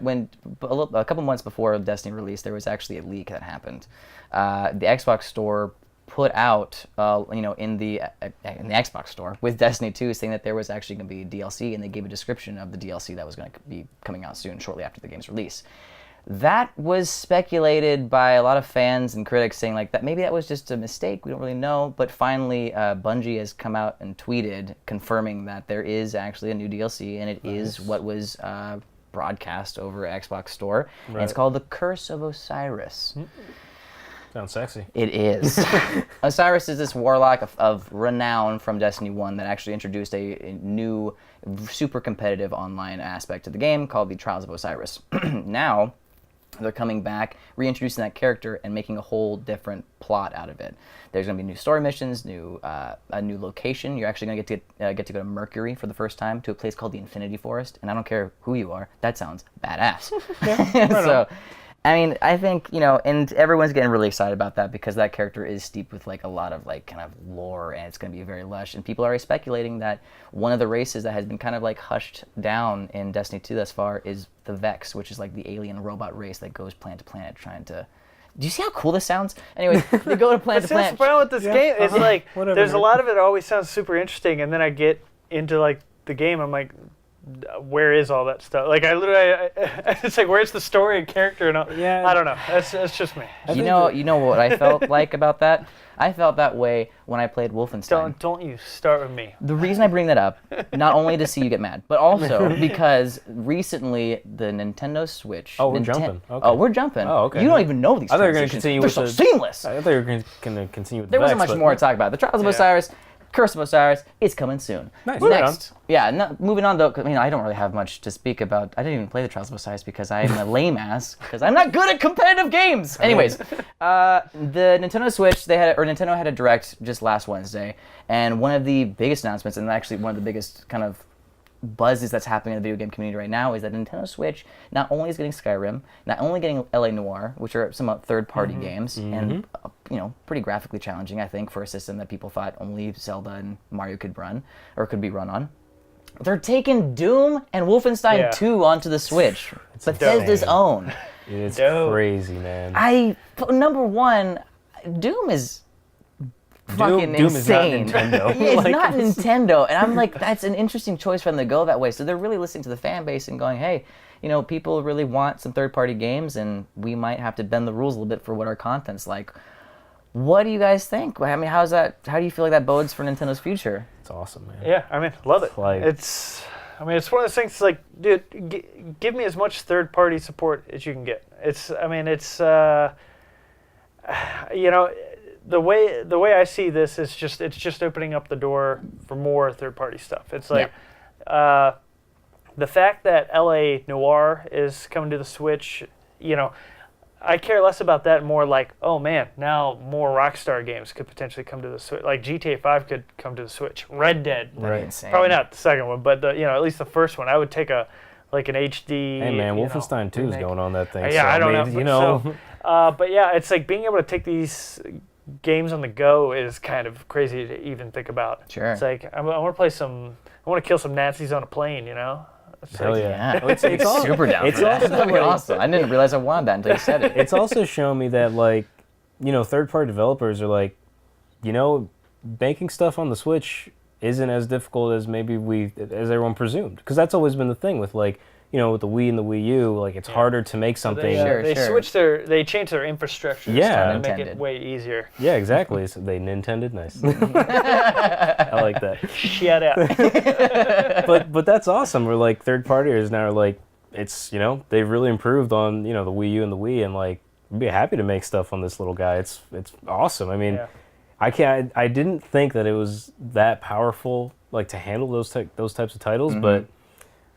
Speaker 1: couple months before Destiny release, there was actually a leak that happened. The Xbox Store put out, in the Xbox Store with Destiny 2, saying that there was actually going to be DLC, and they gave a description of the DLC that was going to be coming out soon, shortly after the game's release. That was speculated by a lot of fans and critics, saying like that maybe that was just a mistake. We don't really know. But finally, Bungie has come out and tweeted confirming that there is actually a new DLC, and it is what was broadcast over Xbox Store.
Speaker 2: Right.
Speaker 1: And it's called The Curse of Osiris.
Speaker 2: Sounds sexy.
Speaker 1: It is. Osiris is this warlock of renown from Destiny 1 that actually introduced a new, super competitive online aspect to the game called the Trials of Osiris. Now, they're coming back, reintroducing that character, and making a whole different plot out of it. There's going to be new story missions, a new location. You're actually going to get to go to Mercury for the first time, to a place called the Infinity Forest. And I don't care who you are, that sounds badass. So, I mean, I think, and everyone's getting really excited about that because that character is steeped with, like, a lot of, like, kind of lore, and it's going to be very lush. And people are speculating that one of the races that has been kind of, like, hushed down in Destiny 2 thus far is the Vex, which is, like, the alien robot race that goes planet to planet trying to... Do you see how cool this sounds? Anyway, they go to planet to planet.
Speaker 3: That's the problem with this game. It's like,
Speaker 2: Whatever,
Speaker 3: there's a
Speaker 2: man.
Speaker 3: lot of it always sounds super interesting, and then I get into, like, the game, I'm like... Where is all that stuff? Like, I literally, it's like, where's the story and character and all?
Speaker 2: Yeah.
Speaker 3: I don't know. That's just me.
Speaker 1: You know what I felt like about that? I felt that way when I played Wolfenstein.
Speaker 3: Don't you start with me.
Speaker 1: The reason I bring that up, not only to see you get mad, but also because recently the Nintendo Switch...
Speaker 2: Oh, we're jumping. Okay.
Speaker 1: Oh, we're jumping.
Speaker 2: Oh, okay.
Speaker 1: You don't even know these
Speaker 2: I thought you were gonna
Speaker 1: transitions.
Speaker 2: continue
Speaker 1: They're
Speaker 2: with
Speaker 1: so
Speaker 2: the-
Speaker 1: seamless.
Speaker 2: I thought you were going to continue with
Speaker 1: There
Speaker 2: the
Speaker 1: wasn't
Speaker 2: Vex,
Speaker 1: much
Speaker 2: but-
Speaker 1: more to talk about. The Trials of
Speaker 3: Yeah.
Speaker 1: Osiris, Curse of Osiris is coming soon.
Speaker 2: Nice.
Speaker 1: Next, moving on though. I don't really have much to speak about. I didn't even play the Trials of Osiris because I am a lame ass because I'm not good at competitive games. Anyways, the Nintendo Switch Nintendo had a direct just last Wednesday, and one of the biggest announcements, and actually one of the biggest kind of buzzes that's happening in the video game community right now, is that Nintendo Switch not only is getting Skyrim, not only getting LA Noire, which are some third-party games, and pretty graphically challenging, I think, for a system that people thought only Zelda and Mario could run, or could be run on. They're taking Doom and Wolfenstein 2 onto the Switch. Bethesda's own.
Speaker 2: It's
Speaker 3: Dope.
Speaker 2: crazy, man.
Speaker 1: Number one, Doom is fucking
Speaker 2: Doom is not
Speaker 1: insane.
Speaker 2: Nintendo.
Speaker 1: It's
Speaker 2: Like,
Speaker 1: not Nintendo, and I'm like, that's an interesting choice for them to go that way. So they're really listening to the fan base and going, hey, people really want some third-party games, and we might have to bend the rules a little bit for what our content's like. What do you guys think? I mean, how do you feel like that bodes for Nintendo's future?
Speaker 2: It's awesome, man.
Speaker 3: Yeah, I mean, love it.
Speaker 2: Like-
Speaker 3: It's one of those things. Like, dude, give me as much third-party support as you can get. The way I see this is it's just opening up the door for more third-party stuff. It's like, the fact that LA Noire is coming to the Switch, I care less about that, more like, oh man, now more Rockstar games could potentially come to the Switch. Like GTA 5 could come to the Switch. Red Dead.
Speaker 2: Right.
Speaker 1: Insane.
Speaker 3: Probably not the second one, but at least the first one. I would take an HD.
Speaker 2: Hey, man, Wolfenstein 2 is
Speaker 3: remake.
Speaker 2: going on that thing.
Speaker 3: Yeah,
Speaker 2: so,
Speaker 3: I don't know. But yeah, it's like being able to take these games on the go is kind of crazy to even think about.
Speaker 1: Sure.
Speaker 3: It's like I want to play I want to kill some Nazis on a plane, It's
Speaker 2: Hell
Speaker 3: like,
Speaker 2: yeah.
Speaker 1: It's super down
Speaker 2: it's
Speaker 1: for that.
Speaker 2: also
Speaker 1: That'd be
Speaker 2: like-
Speaker 1: awesome. I didn't realize I wanted that until you said it.
Speaker 2: It's also shown me that, like, third-party developers are like, making stuff on the Switch isn't as difficult as maybe as everyone presumed. Because that's always been the thing with like, with the Wii and the Wii U, like it's harder to make something.
Speaker 3: They changed their infrastructure to make it way easier.
Speaker 2: Yeah, exactly. So they Nintended, nice. I like that.
Speaker 3: Shout out.
Speaker 2: But that's awesome. We're like third partiers now are like, it's, they've really improved on, the Wii U and the Wii, and like, I'd be happy to make stuff on this little guy. It's awesome. I mean, I didn't think that it was that powerful, like to handle those types of titles, but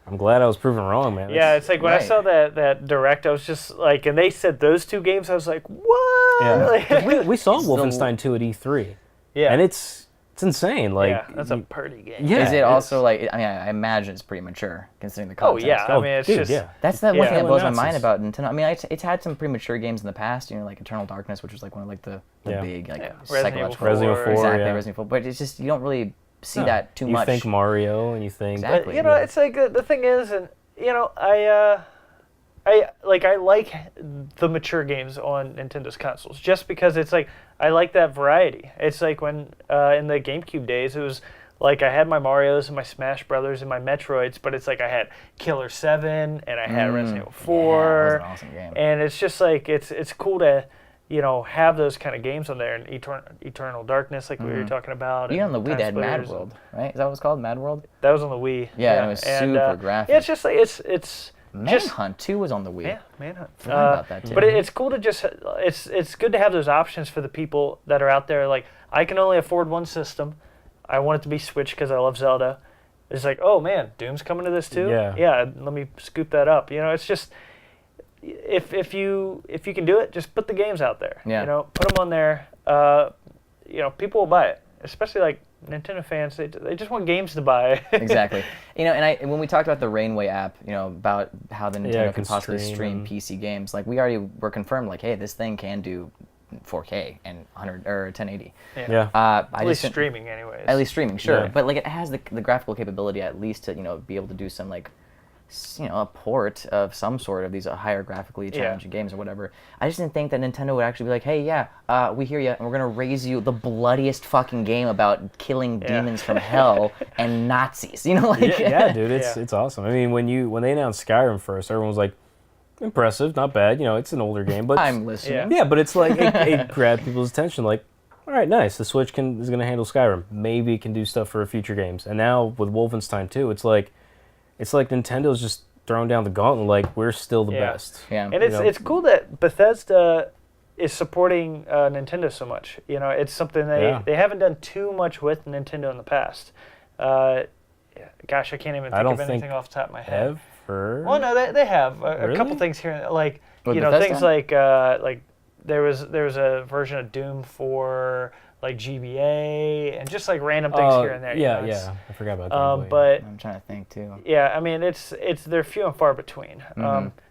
Speaker 2: I'm glad I was proven wrong, man.
Speaker 3: Yeah, it's like when I saw that direct, I was just like, and they said those 2 games, I was like, what?
Speaker 2: Yeah. we saw Wolfenstein 2 at E3. Yeah. And it's insane. Like,
Speaker 3: that's a party game.
Speaker 1: Yeah. Is it also like? I mean, I imagine it's pretty mature considering the context.
Speaker 3: Oh yeah. I mean, it's just.
Speaker 1: Yeah. That's the one thing that blows my mind about Nintendo. I mean, it's had some pretty mature games in the past. Like Eternal Darkness, which was like one of like the big psychological.
Speaker 2: Resident Evil 4.
Speaker 1: Exactly, Resident Evil 4. But it's just you don't really see that too much.
Speaker 2: You think Mario, and you think.
Speaker 1: Exactly.
Speaker 3: But it's like the thing is, and I like the mature games on Nintendo's consoles just because it's like I like that variety. It's like when in the GameCube days it was like I had my Marios and my Smash Brothers and my Metroids, but it's like I had Killer 7 and I had Resident Evil 4.
Speaker 1: Yeah, that was an awesome game.
Speaker 3: And it's just like it's cool to have those kind of games on there, and Eternal Darkness, like we were talking about.
Speaker 1: Even on the Wii, they had Mad World, right? Is that what it's called, Mad World?
Speaker 3: That was on the Wii.
Speaker 1: Yeah, and it was super graphic.
Speaker 3: Yeah, it's just like it's.
Speaker 1: Manhunt 2 was on the Wii.
Speaker 3: Yeah, Manhunt.
Speaker 1: Forgot about that too.
Speaker 3: But it's cool to just it's good to have those options for the people that are out there. Like I can only afford one system. I want it to be Switch because I love Zelda. It's like, oh man, Doom's coming to this too. Yeah. Let me scoop that up. It's just. If you can do it, just put the games out there. Yeah. Put them on there. People will buy it, especially like Nintendo fans. They just want games to buy.
Speaker 1: Exactly. And when we talked about the Rainway app, about how the Nintendo can possibly stream PC games, like we already were confirmed, like, hey, this thing can do 4K and 100 or 1080.
Speaker 3: Yeah. At least streaming, anyways.
Speaker 1: At least streaming, sure. Yeah. But like it has the graphical capability at least to be able to do some like. A port of some sort of these higher graphically challenging games or whatever. I just didn't think that Nintendo would actually be like, hey, we hear you, and we're going to raise you the bloodiest fucking game about killing demons from hell and Nazis.
Speaker 2: Dude, it's awesome. I mean, when they announced Skyrim first, everyone was like, impressive, not bad. It's an older game, but
Speaker 1: I'm listening.
Speaker 2: Yeah, but it's like it grabbed people's attention. Like, all right, nice. The Switch is going to handle Skyrim. Maybe it can do stuff for future games. And now with Wolfenstein 2, it's like Nintendo's just throwing down the gauntlet. Like we're still the best.
Speaker 1: Yeah,
Speaker 3: and it's cool that Bethesda is supporting Nintendo so much. It's something they haven't done too much with Nintendo in the past. Gosh, I can't even think of anything off the top of my head.
Speaker 2: Ever?
Speaker 3: Well, no, they have a couple things here, like things like there was a version of Doom for. Like GBA and just like random things here and there.
Speaker 2: Yeah, I forgot about that.
Speaker 3: But
Speaker 1: I'm trying to think too.
Speaker 3: Yeah, I mean they're few and far between.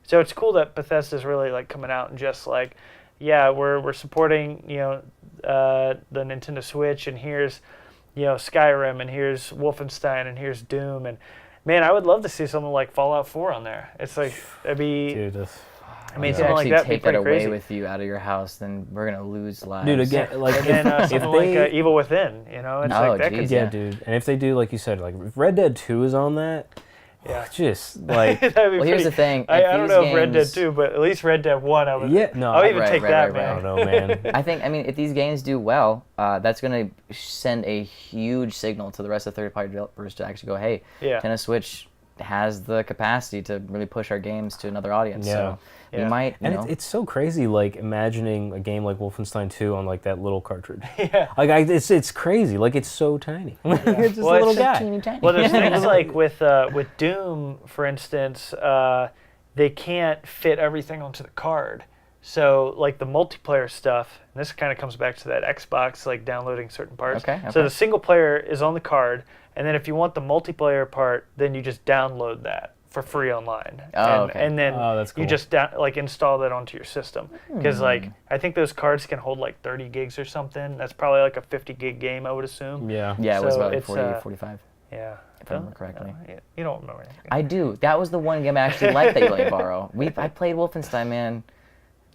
Speaker 3: So it's cool that Bethesda's really like coming out and just like, we're supporting the Nintendo Switch, and here's Skyrim, and here's Wolfenstein, and here's Doom, and man, I would love to see something like Fallout 4 on there. It's like that'd be.
Speaker 2: Dude,
Speaker 3: something like that
Speaker 1: take that away
Speaker 3: crazy.
Speaker 1: with you out of your house, then we're gonna lose lives.
Speaker 2: Dude, again, like
Speaker 3: and then something like Evil Within, it's like that could.
Speaker 2: Yeah, dude. And if they do, like you said, like if Red Dead 2 is on that, just like.
Speaker 1: Well, here's the thing.
Speaker 3: I don't know if Red Dead 2, but at least Red Dead 1, I would.
Speaker 2: Yeah, no,
Speaker 3: I'll even take that, man.
Speaker 2: I don't know, man.
Speaker 1: I mean, if these games do well, that's gonna send a huge signal to the rest of third-party developers to actually go, hey, Nintendo Switch has the capacity to really push our games to another audience.
Speaker 2: Yeah.
Speaker 1: So we might,
Speaker 2: it's so crazy, like imagining a game like Wolfenstein 2 on like that little cartridge.
Speaker 3: Yeah.
Speaker 2: Like it's crazy. Like it's so tiny. It's just a little guy.
Speaker 1: Tiny.
Speaker 3: Well, there's things like with Doom, for instance, they can't fit everything onto the card. So like the multiplayer stuff, and this kind of comes back to that Xbox, like downloading certain parts.
Speaker 1: Okay.
Speaker 3: So the single player is on the card, and then if you want the multiplayer part, then you just download that for free online. And then
Speaker 2: that's cool.
Speaker 3: you just install that onto your system. Because like I think those cards can hold like 30 gigs or something. That's probably like a 50 gig game, I would assume.
Speaker 2: Yeah.
Speaker 1: Yeah, it was
Speaker 3: So
Speaker 1: about
Speaker 3: it's,
Speaker 1: 40, 45.
Speaker 3: Yeah.
Speaker 1: If I remember correctly.
Speaker 3: You don't remember anything.
Speaker 1: I do. That was the one game I actually liked that you let me borrow. I played Wolfenstein, man.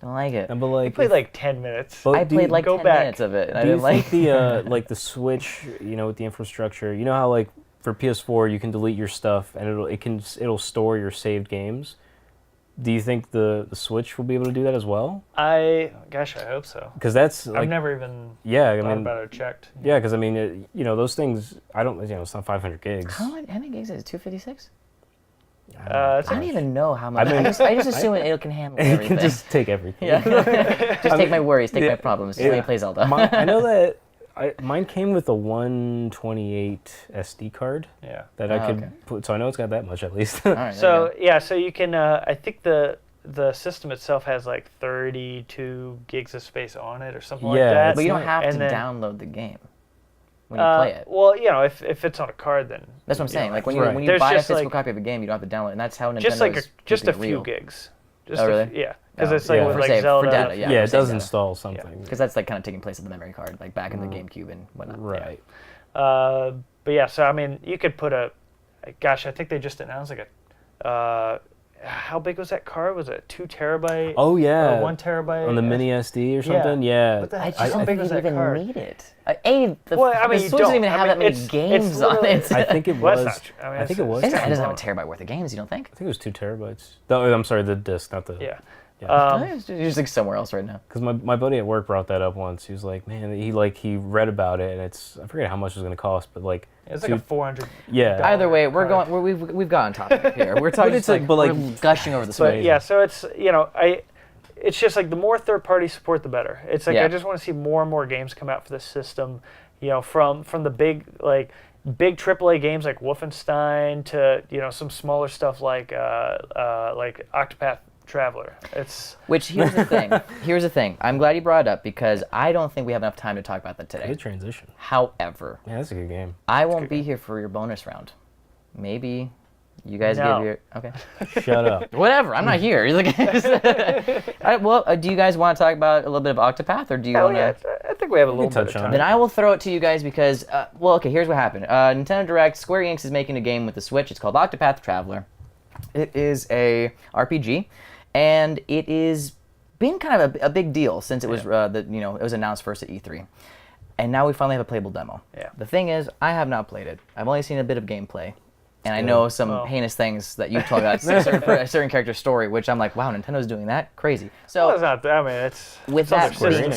Speaker 1: Don't like it.
Speaker 2: And but like
Speaker 3: I played like 10 minutes.
Speaker 2: But
Speaker 1: I
Speaker 2: do you-
Speaker 1: played like
Speaker 3: go
Speaker 1: 10
Speaker 3: back.
Speaker 1: minutes of it, and I
Speaker 2: Do you
Speaker 1: didn't like
Speaker 2: think the like the Switch, with the infrastructure, you know how like for PS4 you can delete your stuff and it'll store your saved games. Do you think the Switch will be able to do that as well?
Speaker 3: Gosh, I hope so.
Speaker 2: Because that's like
Speaker 3: I've never even
Speaker 2: yeah, I
Speaker 3: thought
Speaker 2: mean
Speaker 3: about it or checked.
Speaker 2: yeah, because I mean those things I don't it's not 500 gigs.
Speaker 1: How many gigs is it? 256?
Speaker 3: It's
Speaker 1: I don't even know how much.
Speaker 2: I mean-
Speaker 1: I just assume it can handle
Speaker 2: It
Speaker 1: everything.
Speaker 2: can just take everything.
Speaker 1: yeah. Just take my worries, take
Speaker 2: yeah,
Speaker 1: my problems. Just let me play Zelda.
Speaker 2: I know that mine came with a 128 SD card
Speaker 3: Yeah.
Speaker 2: that I could
Speaker 1: okay.
Speaker 2: put, so I know it's got that much at least.
Speaker 1: All right, there
Speaker 3: So
Speaker 1: you
Speaker 3: yeah, so you can. I think the system itself has like 32 gigs of space on it or something like
Speaker 2: Yeah,
Speaker 3: that.
Speaker 1: go. But you don't
Speaker 2: not-
Speaker 1: have to
Speaker 3: and then-
Speaker 1: download the game when you play it.
Speaker 3: Well, if it's on a card, then
Speaker 1: That's what I'm saying. Like when you
Speaker 2: Right.
Speaker 1: when you
Speaker 3: There's
Speaker 1: buy a
Speaker 3: just,
Speaker 1: physical
Speaker 3: like-
Speaker 1: copy of a game, you don't have to download it, and that's how Nintendo
Speaker 3: just like
Speaker 1: is
Speaker 3: just a
Speaker 1: keeping it
Speaker 3: few
Speaker 1: real.
Speaker 3: gigs. Just
Speaker 1: Oh,
Speaker 3: a
Speaker 1: really?
Speaker 3: yeah, because
Speaker 1: Oh.
Speaker 3: it's like
Speaker 2: Yeah.
Speaker 3: with
Speaker 1: For
Speaker 3: like
Speaker 1: save- for
Speaker 3: Zelda.
Speaker 1: data, yeah.
Speaker 2: yeah, it does
Speaker 1: Yeah.
Speaker 2: install something.
Speaker 1: Because that's like kind of taking place of the memory card, like back in the GameCube and whatnot.
Speaker 2: Right.
Speaker 3: But yeah, so I mean, you could put a. Gosh, I think they just announced like a. How big was that card? Was it 2 terabyte?
Speaker 2: Oh yeah.
Speaker 3: Or 1 terabyte
Speaker 2: on the mini SD or something. Yeah.
Speaker 3: What the
Speaker 1: I
Speaker 3: heck?
Speaker 1: just
Speaker 3: How
Speaker 1: don't
Speaker 3: big
Speaker 1: think
Speaker 3: was
Speaker 1: you
Speaker 3: that
Speaker 1: even
Speaker 3: card?
Speaker 1: need it.
Speaker 3: Well, I mean,
Speaker 1: the
Speaker 3: you
Speaker 1: Switch doesn't
Speaker 3: don't.
Speaker 1: even have
Speaker 3: I
Speaker 1: that
Speaker 3: mean,
Speaker 1: many
Speaker 3: it's
Speaker 1: games on
Speaker 3: literally-
Speaker 1: it.
Speaker 2: I think it
Speaker 3: Well,
Speaker 2: was.
Speaker 3: that's not true. I mean,
Speaker 2: I think it was.
Speaker 1: It doesn't have a
Speaker 3: long.
Speaker 1: terabyte worth of games, you don't think?
Speaker 2: I think it was 2 terabytes. Oh, I'm sorry, the disc, not the.
Speaker 3: Yeah.
Speaker 2: Yeah.
Speaker 1: It's just like somewhere else right now.
Speaker 2: Because my buddy at work brought that up once. He was like, man, he read about it, and I forget how much it was going to cost, but like.
Speaker 3: It's like a 400.
Speaker 2: Yeah.
Speaker 1: Either way, we're
Speaker 3: card.
Speaker 1: we've got on topic here. We're talking
Speaker 2: it's
Speaker 1: just like,
Speaker 2: like- but like-
Speaker 1: we're gushing over the
Speaker 3: But
Speaker 1: Switch.
Speaker 3: yeah, so it's it's just like the more third-party support, the better. It's like
Speaker 1: Yeah.
Speaker 3: I just want to see more and more games come out for this system. From the big AAA games like Wolfenstein to some smaller stuff like Octopath Traveler.
Speaker 1: Which here's the thing. Here's the thing. I'm glad you brought it up because I don't think we have enough time to talk about that today.
Speaker 2: Good transition.
Speaker 1: However,
Speaker 2: Yeah, that's a good game.
Speaker 1: I won't be here for your bonus round. Maybe you guys
Speaker 3: No.
Speaker 1: give your okay.
Speaker 2: Shut up.
Speaker 1: Whatever. I'm not here. All right, well, do you guys want to talk about a little bit of Octopath, or do you
Speaker 3: Hell
Speaker 1: want to?
Speaker 3: yeah, I think we have a little
Speaker 2: can
Speaker 3: bit
Speaker 2: touch
Speaker 3: of
Speaker 2: on
Speaker 3: time.
Speaker 1: Then I will throw it to you guys because, okay, here's what happened. Nintendo Direct, Square Enix is making a game with the Switch. It's called Octopath Traveler. It is a RPG, and it is been kind of a big deal since it was it was announced first at E3, and now we finally have a playable demo.
Speaker 3: Yeah.
Speaker 1: The thing is, I have not played it. I've only seen a bit of gameplay. And I know some
Speaker 3: Well.
Speaker 1: heinous things that you told about a certain character's story, which I'm like, wow, Nintendo's doing that? Crazy. So
Speaker 3: Well, it's not. I mean, it's
Speaker 1: with
Speaker 3: it's other
Speaker 1: that
Speaker 2: Square
Speaker 1: being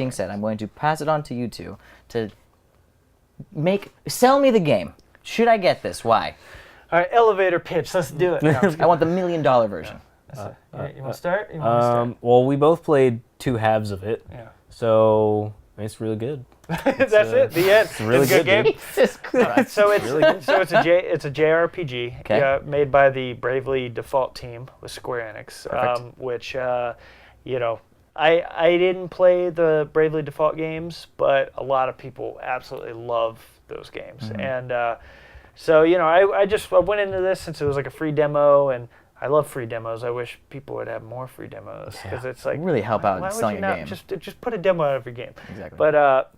Speaker 2: Enix.
Speaker 1: said, I'm going to pass it on to you two to sell me the game. Should I get this? Why?
Speaker 3: All right, elevator pitch. Let's do it. No, I'm just
Speaker 1: I want the $1 million version.
Speaker 3: kidding. You want to start? You want to
Speaker 2: Well, we both played 2 halves of it,
Speaker 3: start?
Speaker 2: so it's really good.
Speaker 3: That's it. The end. It's
Speaker 2: really
Speaker 3: a good
Speaker 2: good,
Speaker 3: game.
Speaker 1: Jesus Christ.
Speaker 3: So it's a JRPG
Speaker 1: Okay.
Speaker 3: made by the Bravely Default team with Square Enix, which I didn't play the Bravely Default games, but a lot of people absolutely love those games, and so I went into this since it was like a free demo, and I love free demos. I wish people would have more free demos because it's like
Speaker 1: Really help out
Speaker 3: why would
Speaker 1: selling
Speaker 3: you
Speaker 1: a
Speaker 3: not
Speaker 1: game.
Speaker 3: just put a demo out of your game.
Speaker 1: Exactly.
Speaker 3: But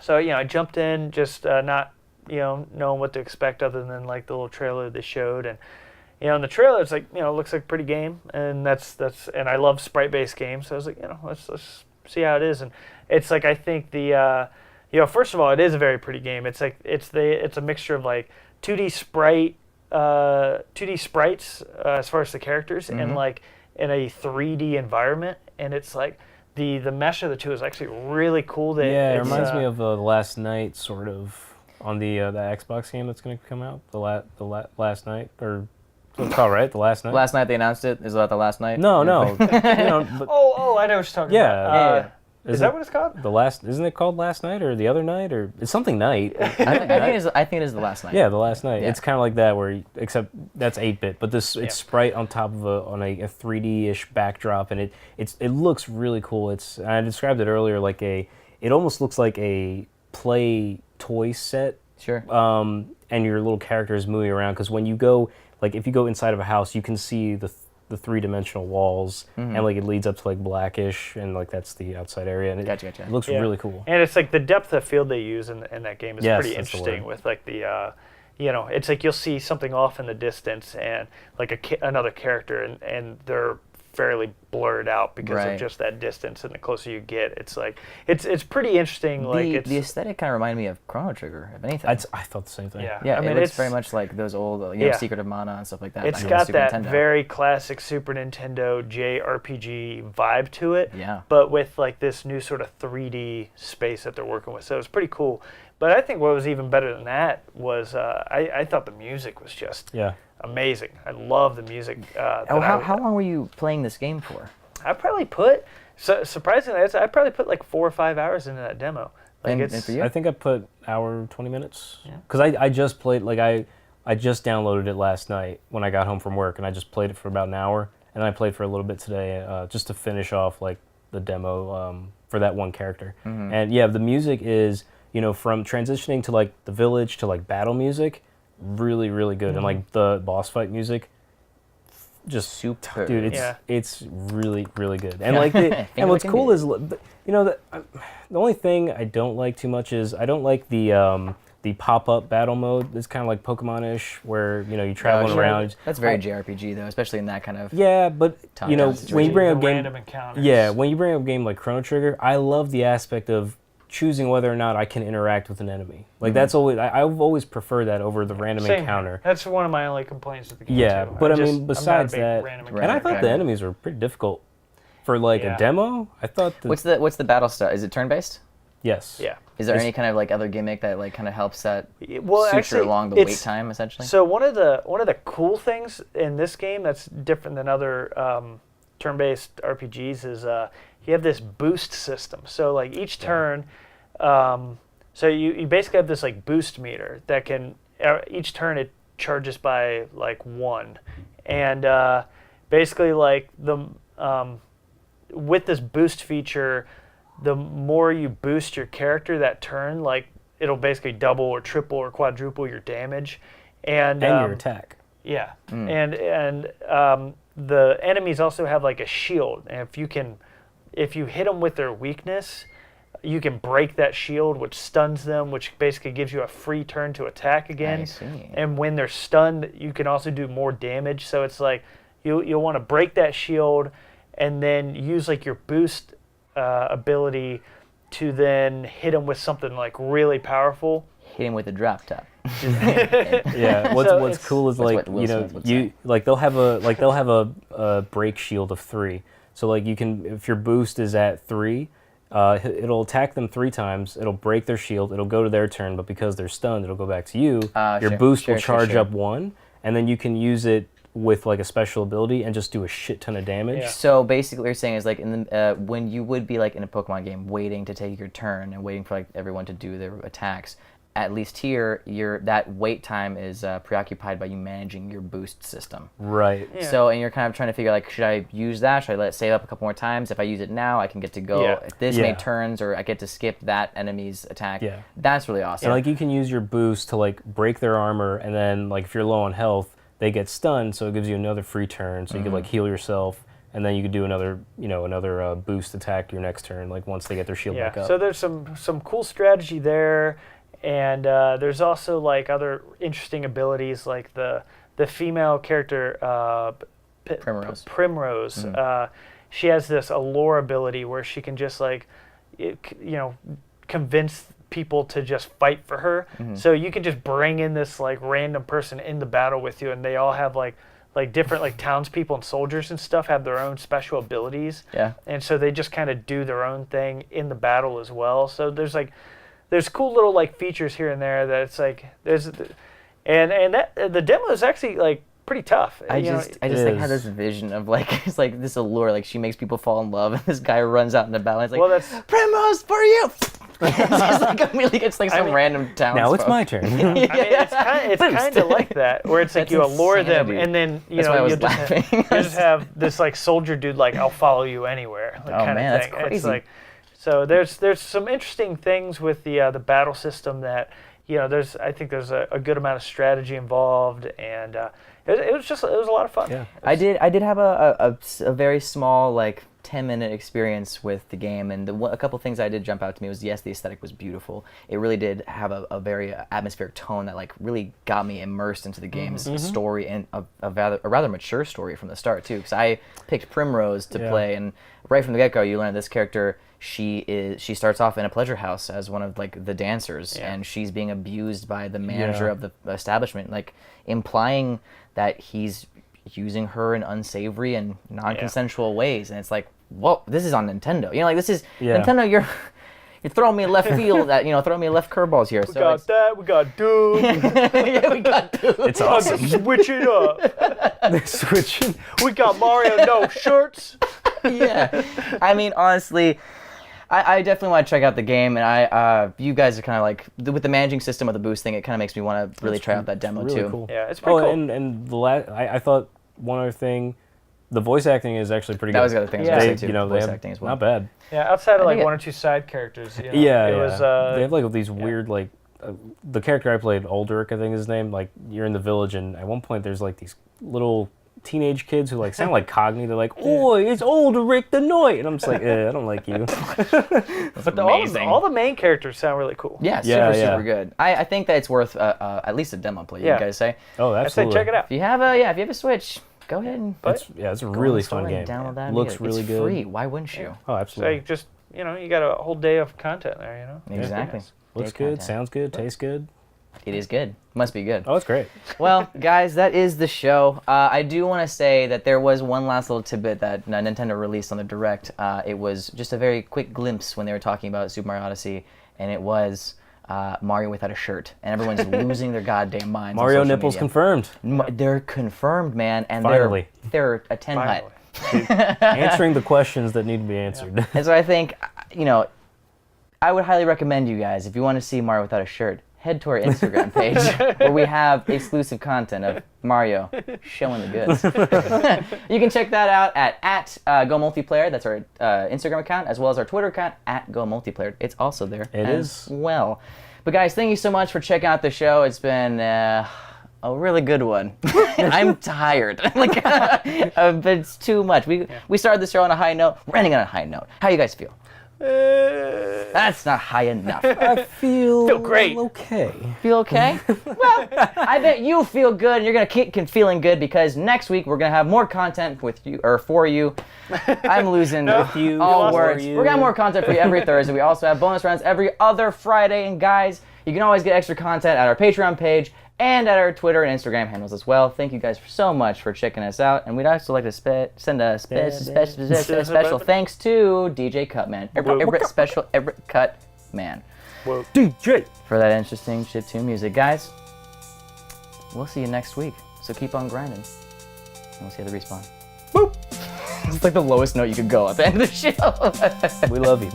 Speaker 3: so I jumped in just not knowing what to expect other than like the little trailer they showed, and in the trailer it's like it looks like a pretty game, and that's and I love sprite-based games, so I was like let's see how it is, and it's like I think the first of all it is a very pretty game. It's like it's a mixture of like 2D sprites as far as the characters and like in a 3D environment, and it's like the mesh of the two is actually really cool. That
Speaker 2: Yeah, it
Speaker 3: it's,
Speaker 2: reminds me of the Last Night sort of on the Xbox game that's going to come out. The Last Night, or what's it called, right? The Last Night.
Speaker 1: Last night they announced it. Is that the last night?
Speaker 2: No,
Speaker 1: Yeah.
Speaker 2: no. But
Speaker 3: Oh, I know what you're talking
Speaker 2: Yeah,
Speaker 3: about.
Speaker 1: yeah.
Speaker 3: Is that what it's called?
Speaker 2: the last? Isn't it called Last Night or the other night or it's something night?
Speaker 1: I think it is the last night.
Speaker 2: Yeah, the Last Night.
Speaker 1: Yeah.
Speaker 2: It's kind of like that, except that's 8-bit, but it's sprite on top of a 3D-ish backdrop, and it looks really cool. I described it earlier like it almost looks like a play toy set.
Speaker 1: Sure.
Speaker 2: And your little character is moving around because when you go, like if you go inside of a house, you can see the 3-dimensional walls, and like it leads up to like blackish, and like that's the outside area, and
Speaker 1: Gotcha.
Speaker 2: it looks
Speaker 3: Yeah.
Speaker 2: really cool.
Speaker 3: And it's like the depth of field they use in that game is
Speaker 2: Yes,
Speaker 3: pretty
Speaker 2: that's the
Speaker 3: interesting.
Speaker 2: word.
Speaker 3: With like the, it's like you'll see something off in the distance and like another character, and they're fairly blurred out because
Speaker 1: Right.
Speaker 3: of just that distance, and the closer you get, it's like it's pretty interesting. Like
Speaker 1: The aesthetic kind of reminded me of Chrono Trigger, if anything.
Speaker 2: I thought the same thing.
Speaker 3: yeah,
Speaker 1: Yeah,
Speaker 3: I mean
Speaker 1: it looks
Speaker 3: it's
Speaker 1: very much like those old,
Speaker 3: Yeah.
Speaker 1: Secret of Mana and stuff like that.
Speaker 3: It's
Speaker 1: back on
Speaker 3: got
Speaker 1: Super
Speaker 3: that
Speaker 1: Nintendo.
Speaker 3: very classic Super Nintendo JRPG vibe to it,
Speaker 1: Yeah.
Speaker 3: but with like this new sort of 3D space that they're working with. So it's pretty cool. But I think what was even better than that was I thought the music was just amazing. I love the music.
Speaker 1: How long were you playing this game for?
Speaker 3: I probably put, surprisingly, I probably put like 4 or 5 hours into that demo. Like
Speaker 1: And for you?
Speaker 2: I think I put hour 20 minutes.
Speaker 3: Yeah.
Speaker 2: Because I just played, like I just downloaded it last night when I got home from work, and I just played it for about an hour, and I played for a little bit today just to finish off like the demo for that one character.
Speaker 1: Mm-hmm.
Speaker 2: And yeah, the music is, from transitioning to like the village to like battle music, really, really good. And like the boss fight music, just
Speaker 1: Super.
Speaker 2: dude,
Speaker 3: Yeah.
Speaker 2: it's really, really good. And like and what's
Speaker 1: Finger
Speaker 2: cool is the only thing I don't like too much is I don't like the pop-up battle mode. It's kind of like Pokemon-ish, where you're traveling
Speaker 1: sure.
Speaker 2: around.
Speaker 1: That's very JRPG though, especially in that kind of.
Speaker 2: Yeah, but
Speaker 1: Top-down
Speaker 2: when you
Speaker 1: situation.
Speaker 2: bring
Speaker 3: the
Speaker 2: up game,
Speaker 3: random encounters.
Speaker 2: yeah, when you bring up a game like Chrono Trigger, I love the aspect of choosing whether or not I can interact with an enemy. Like that's always I've always preferred that over the random
Speaker 3: Same
Speaker 2: encounter.
Speaker 3: here. That's one of my only complaints with the game.
Speaker 2: Yeah,
Speaker 3: too.
Speaker 2: but I
Speaker 3: just-
Speaker 2: mean,
Speaker 3: I'm not a
Speaker 2: besides
Speaker 3: big
Speaker 2: that,
Speaker 3: random
Speaker 2: and I
Speaker 3: encounter
Speaker 2: thought
Speaker 3: guy.
Speaker 2: the enemies were pretty difficult for like
Speaker 3: Yeah.
Speaker 2: a demo. I thought
Speaker 1: What's the battle style? Is it turn-based?
Speaker 2: yes.
Speaker 3: Yeah.
Speaker 1: Is there
Speaker 2: It's-
Speaker 1: any kind of like other gimmick that like kind of helps that
Speaker 3: Well,
Speaker 1: suture
Speaker 3: actually,
Speaker 1: along the wait
Speaker 3: it's-
Speaker 1: time essentially?
Speaker 3: So one of the cool things in this game that's different than other turn-based RPGs is you have this boost system. So like each turn, so you basically have this like boost meter that can each turn it charges by like 1, and basically like the with this boost feature, the more you boost your character that turn, like it'll basically double or triple or quadruple your damage, and
Speaker 2: your attack.
Speaker 3: yeah, and the enemies also have like a shield, and if you hit them with their weakness, you can break that shield, which stuns them, which basically gives you a free turn to attack again.
Speaker 1: I see.
Speaker 3: And when they're stunned, you can also do more damage. So it's like you'll want to break that shield, and then use like your boost ability to then hit them with something like really powerful.
Speaker 1: Hit him with a drop top.
Speaker 2: Yeah, what's
Speaker 3: So
Speaker 2: what's
Speaker 3: it's-
Speaker 2: cool is
Speaker 1: That's
Speaker 2: like
Speaker 1: what Will Smith would
Speaker 2: you
Speaker 1: say.
Speaker 2: like they'll have a break shield of 3. So like you can, if your boost is at 3, it'll attack them 3 times. It'll break their shield. It'll go to their turn, but because they're stunned, it'll go back to you. Your
Speaker 1: Sure,
Speaker 2: boost will
Speaker 1: sure,
Speaker 2: charge
Speaker 1: sure.
Speaker 2: up 1, and then you can use it with like a special ability and just do a shit ton of damage.
Speaker 3: Yeah.
Speaker 1: So basically, what you're saying is like in the when you would be like in a Pokemon game, waiting to take your turn and waiting for like everyone to do their attacks. At least here, that wait time is preoccupied by you managing your boost system.
Speaker 2: Right.
Speaker 3: Yeah.
Speaker 1: So, and you're kind of trying to figure like, should I use that? Should I let it save up a couple more times? If I use it now, I can get to go
Speaker 3: Yeah.
Speaker 1: this
Speaker 2: Yeah.
Speaker 1: many turns, or I get to skip that enemy's attack.
Speaker 2: Yeah.
Speaker 1: That's really awesome.
Speaker 2: And like you can use your boost to like break their armor, and then like if you're low on health, they get stunned, so it gives you another free turn, so you could like heal yourself, and then you could do another boost attack your next turn, like once they get their shield
Speaker 3: Yeah.
Speaker 2: back up.
Speaker 3: So there's some cool strategy there, and there's also like other interesting abilities, like the female character
Speaker 1: Primrose.
Speaker 3: Primrose. She has this allure ability where she can just like, convince people to just fight for her. So you can just bring in this like random person in the battle with you, and they all have like different like townspeople and soldiers and stuff have their own special abilities.
Speaker 1: Yeah.
Speaker 3: And so they just kind of do their own thing in the battle as well. So there's cool little like features here and there that it's like and that the demo is actually like pretty tough.
Speaker 1: I just like had
Speaker 2: is.
Speaker 1: this vision of like it's like this allure, like she makes people fall in love, and this guy runs out in the battle. And it's like,
Speaker 3: Well, that's
Speaker 1: Primrose for you. It's just like immediately gets like some
Speaker 3: mean,
Speaker 1: random town.
Speaker 2: now it's my turn.
Speaker 3: I mean, it's kind of like that, where it's like
Speaker 1: That's
Speaker 3: you allure them,
Speaker 1: insanity.
Speaker 3: and then
Speaker 1: That's why I was
Speaker 3: you
Speaker 1: laughing.
Speaker 3: just have this like soldier dude like, I'll follow you anywhere. Like,
Speaker 1: Oh,
Speaker 3: kind
Speaker 1: man,
Speaker 3: of
Speaker 1: that's
Speaker 3: thing. It's
Speaker 1: crazy.
Speaker 3: like, so there's some interesting things with the battle system that I think there's a good amount of strategy involved, and it was a lot of fun.
Speaker 2: Yeah.
Speaker 1: I did have a very small like 10-minute experience with the game, and a couple things I did jump out to me was, yes, the aesthetic was beautiful. It really did have a very atmospheric tone that like really got me immersed into the game's story, and a rather mature story from the start too. Because I picked Primrose to play, and right from the get-go, you learn this character. She starts off in a pleasure house as one of like the dancers, and she's being abused by the manager of the establishment, like implying that he's using her in unsavory and non-consensual ways. And it's like, whoa, this is on Nintendo. You know, like this is Nintendo. You're throwing me left field, throwing me left curveballs here.
Speaker 3: We got that. We got Doom.
Speaker 1: Yeah, we got Doom.
Speaker 2: It's awesome.
Speaker 3: Switch it up.
Speaker 2: They're switching.
Speaker 3: We got Mario no shirts.
Speaker 1: Yeah, I mean, honestly, I definitely want to check out the game, and you guys are kind of like with the managing system of the boost thing. It kind of makes me want to really try out that demo
Speaker 2: really
Speaker 1: too.
Speaker 2: Cool.
Speaker 3: Yeah, it's pretty cool.
Speaker 2: And I thought one other thing, the voice acting is actually pretty good.
Speaker 1: That was the other thing I was going to say too.
Speaker 2: Voice
Speaker 1: acting as well.
Speaker 2: Not bad.
Speaker 3: Yeah, outside of like one or two side characters. You know,
Speaker 2: it
Speaker 3: was.
Speaker 2: They have like these weird like. The character I played, Aldrich, I think is his name. Like you're in the village, and at one point there's like these little teenage kids who like sound like Cogni. They're like, "Oi, it's Aldrich the Knight," and I'm just like, I don't like you.
Speaker 3: But all the main characters sound really cool.
Speaker 1: Yeah, super good. I think that it's worth at least a demo play. You guys say?
Speaker 2: Oh, absolutely.
Speaker 3: I say check it out.
Speaker 1: If you have a Switch, go ahead and
Speaker 2: it's a really fun game.
Speaker 1: Download that.
Speaker 2: Looks really good.
Speaker 1: It's free. Why wouldn't you?
Speaker 2: Oh, absolutely.
Speaker 3: So just you got a whole day of content there. You know.
Speaker 1: Exactly.
Speaker 2: Looks good. Sounds good. Tastes good.
Speaker 1: It is good. Must be good.
Speaker 2: Oh, it's great.
Speaker 1: Well, guys, that is the show. I do want to say that there was one last little tidbit that Nintendo released on the Direct. It was just a very quick glimpse when they were talking about Super Mario Odyssey, and it was Mario without a shirt, and everyone's losing their goddamn minds.
Speaker 2: Mario nipples confirmed.
Speaker 1: They're confirmed, man, and
Speaker 2: Finally.
Speaker 1: they're a 10 hut.
Speaker 2: Answering the questions that need to be answered.
Speaker 1: And so I think, I would highly recommend you guys, if you want to see Mario without a shirt, head to our Instagram page where we have exclusive content of Mario showing the goods. You can check that out at Go Multiplayer. That's our Instagram account, as well as our Twitter account at Go Multiplayer. It's also there as well. But guys, thank you so much for checking out the show. It's been a really good one. I'm tired. But it's too much. We started the show on a high note. We're ending on a high note. How you guys feel? That's not high enough.
Speaker 2: I feel
Speaker 3: great.
Speaker 2: Okay.
Speaker 1: Feel okay? Well, I bet you feel good, and you're gonna keep feeling good because next week we're gonna have more content with you or for you. I'm losing
Speaker 2: with you.
Speaker 1: all words. We're gonna have more content for you every Thursday. We also have bonus rounds every other Friday, and guys, you can always get extra content at our Patreon page and at our Twitter and Instagram handles as well. Thank you guys so much for checking us out, and we'd also like to send a special thanks to DJ CUTMAN, special CUTMAN,
Speaker 2: DJ,
Speaker 1: for that interesting chiptune music. Guys, we'll see you next week, so keep on grinding, and we'll see you at the respawn. Boop! It's like the lowest note you could go at the end of the show.
Speaker 2: We love you.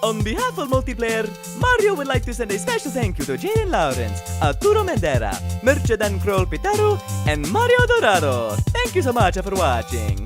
Speaker 4: On behalf of Multiplayer, Mario would like to send a special thank you to Jaden Lawrence, Arturo Mendera, Mercedan Kroll Pitaru, and Mario Dorado. Thank you so much for watching.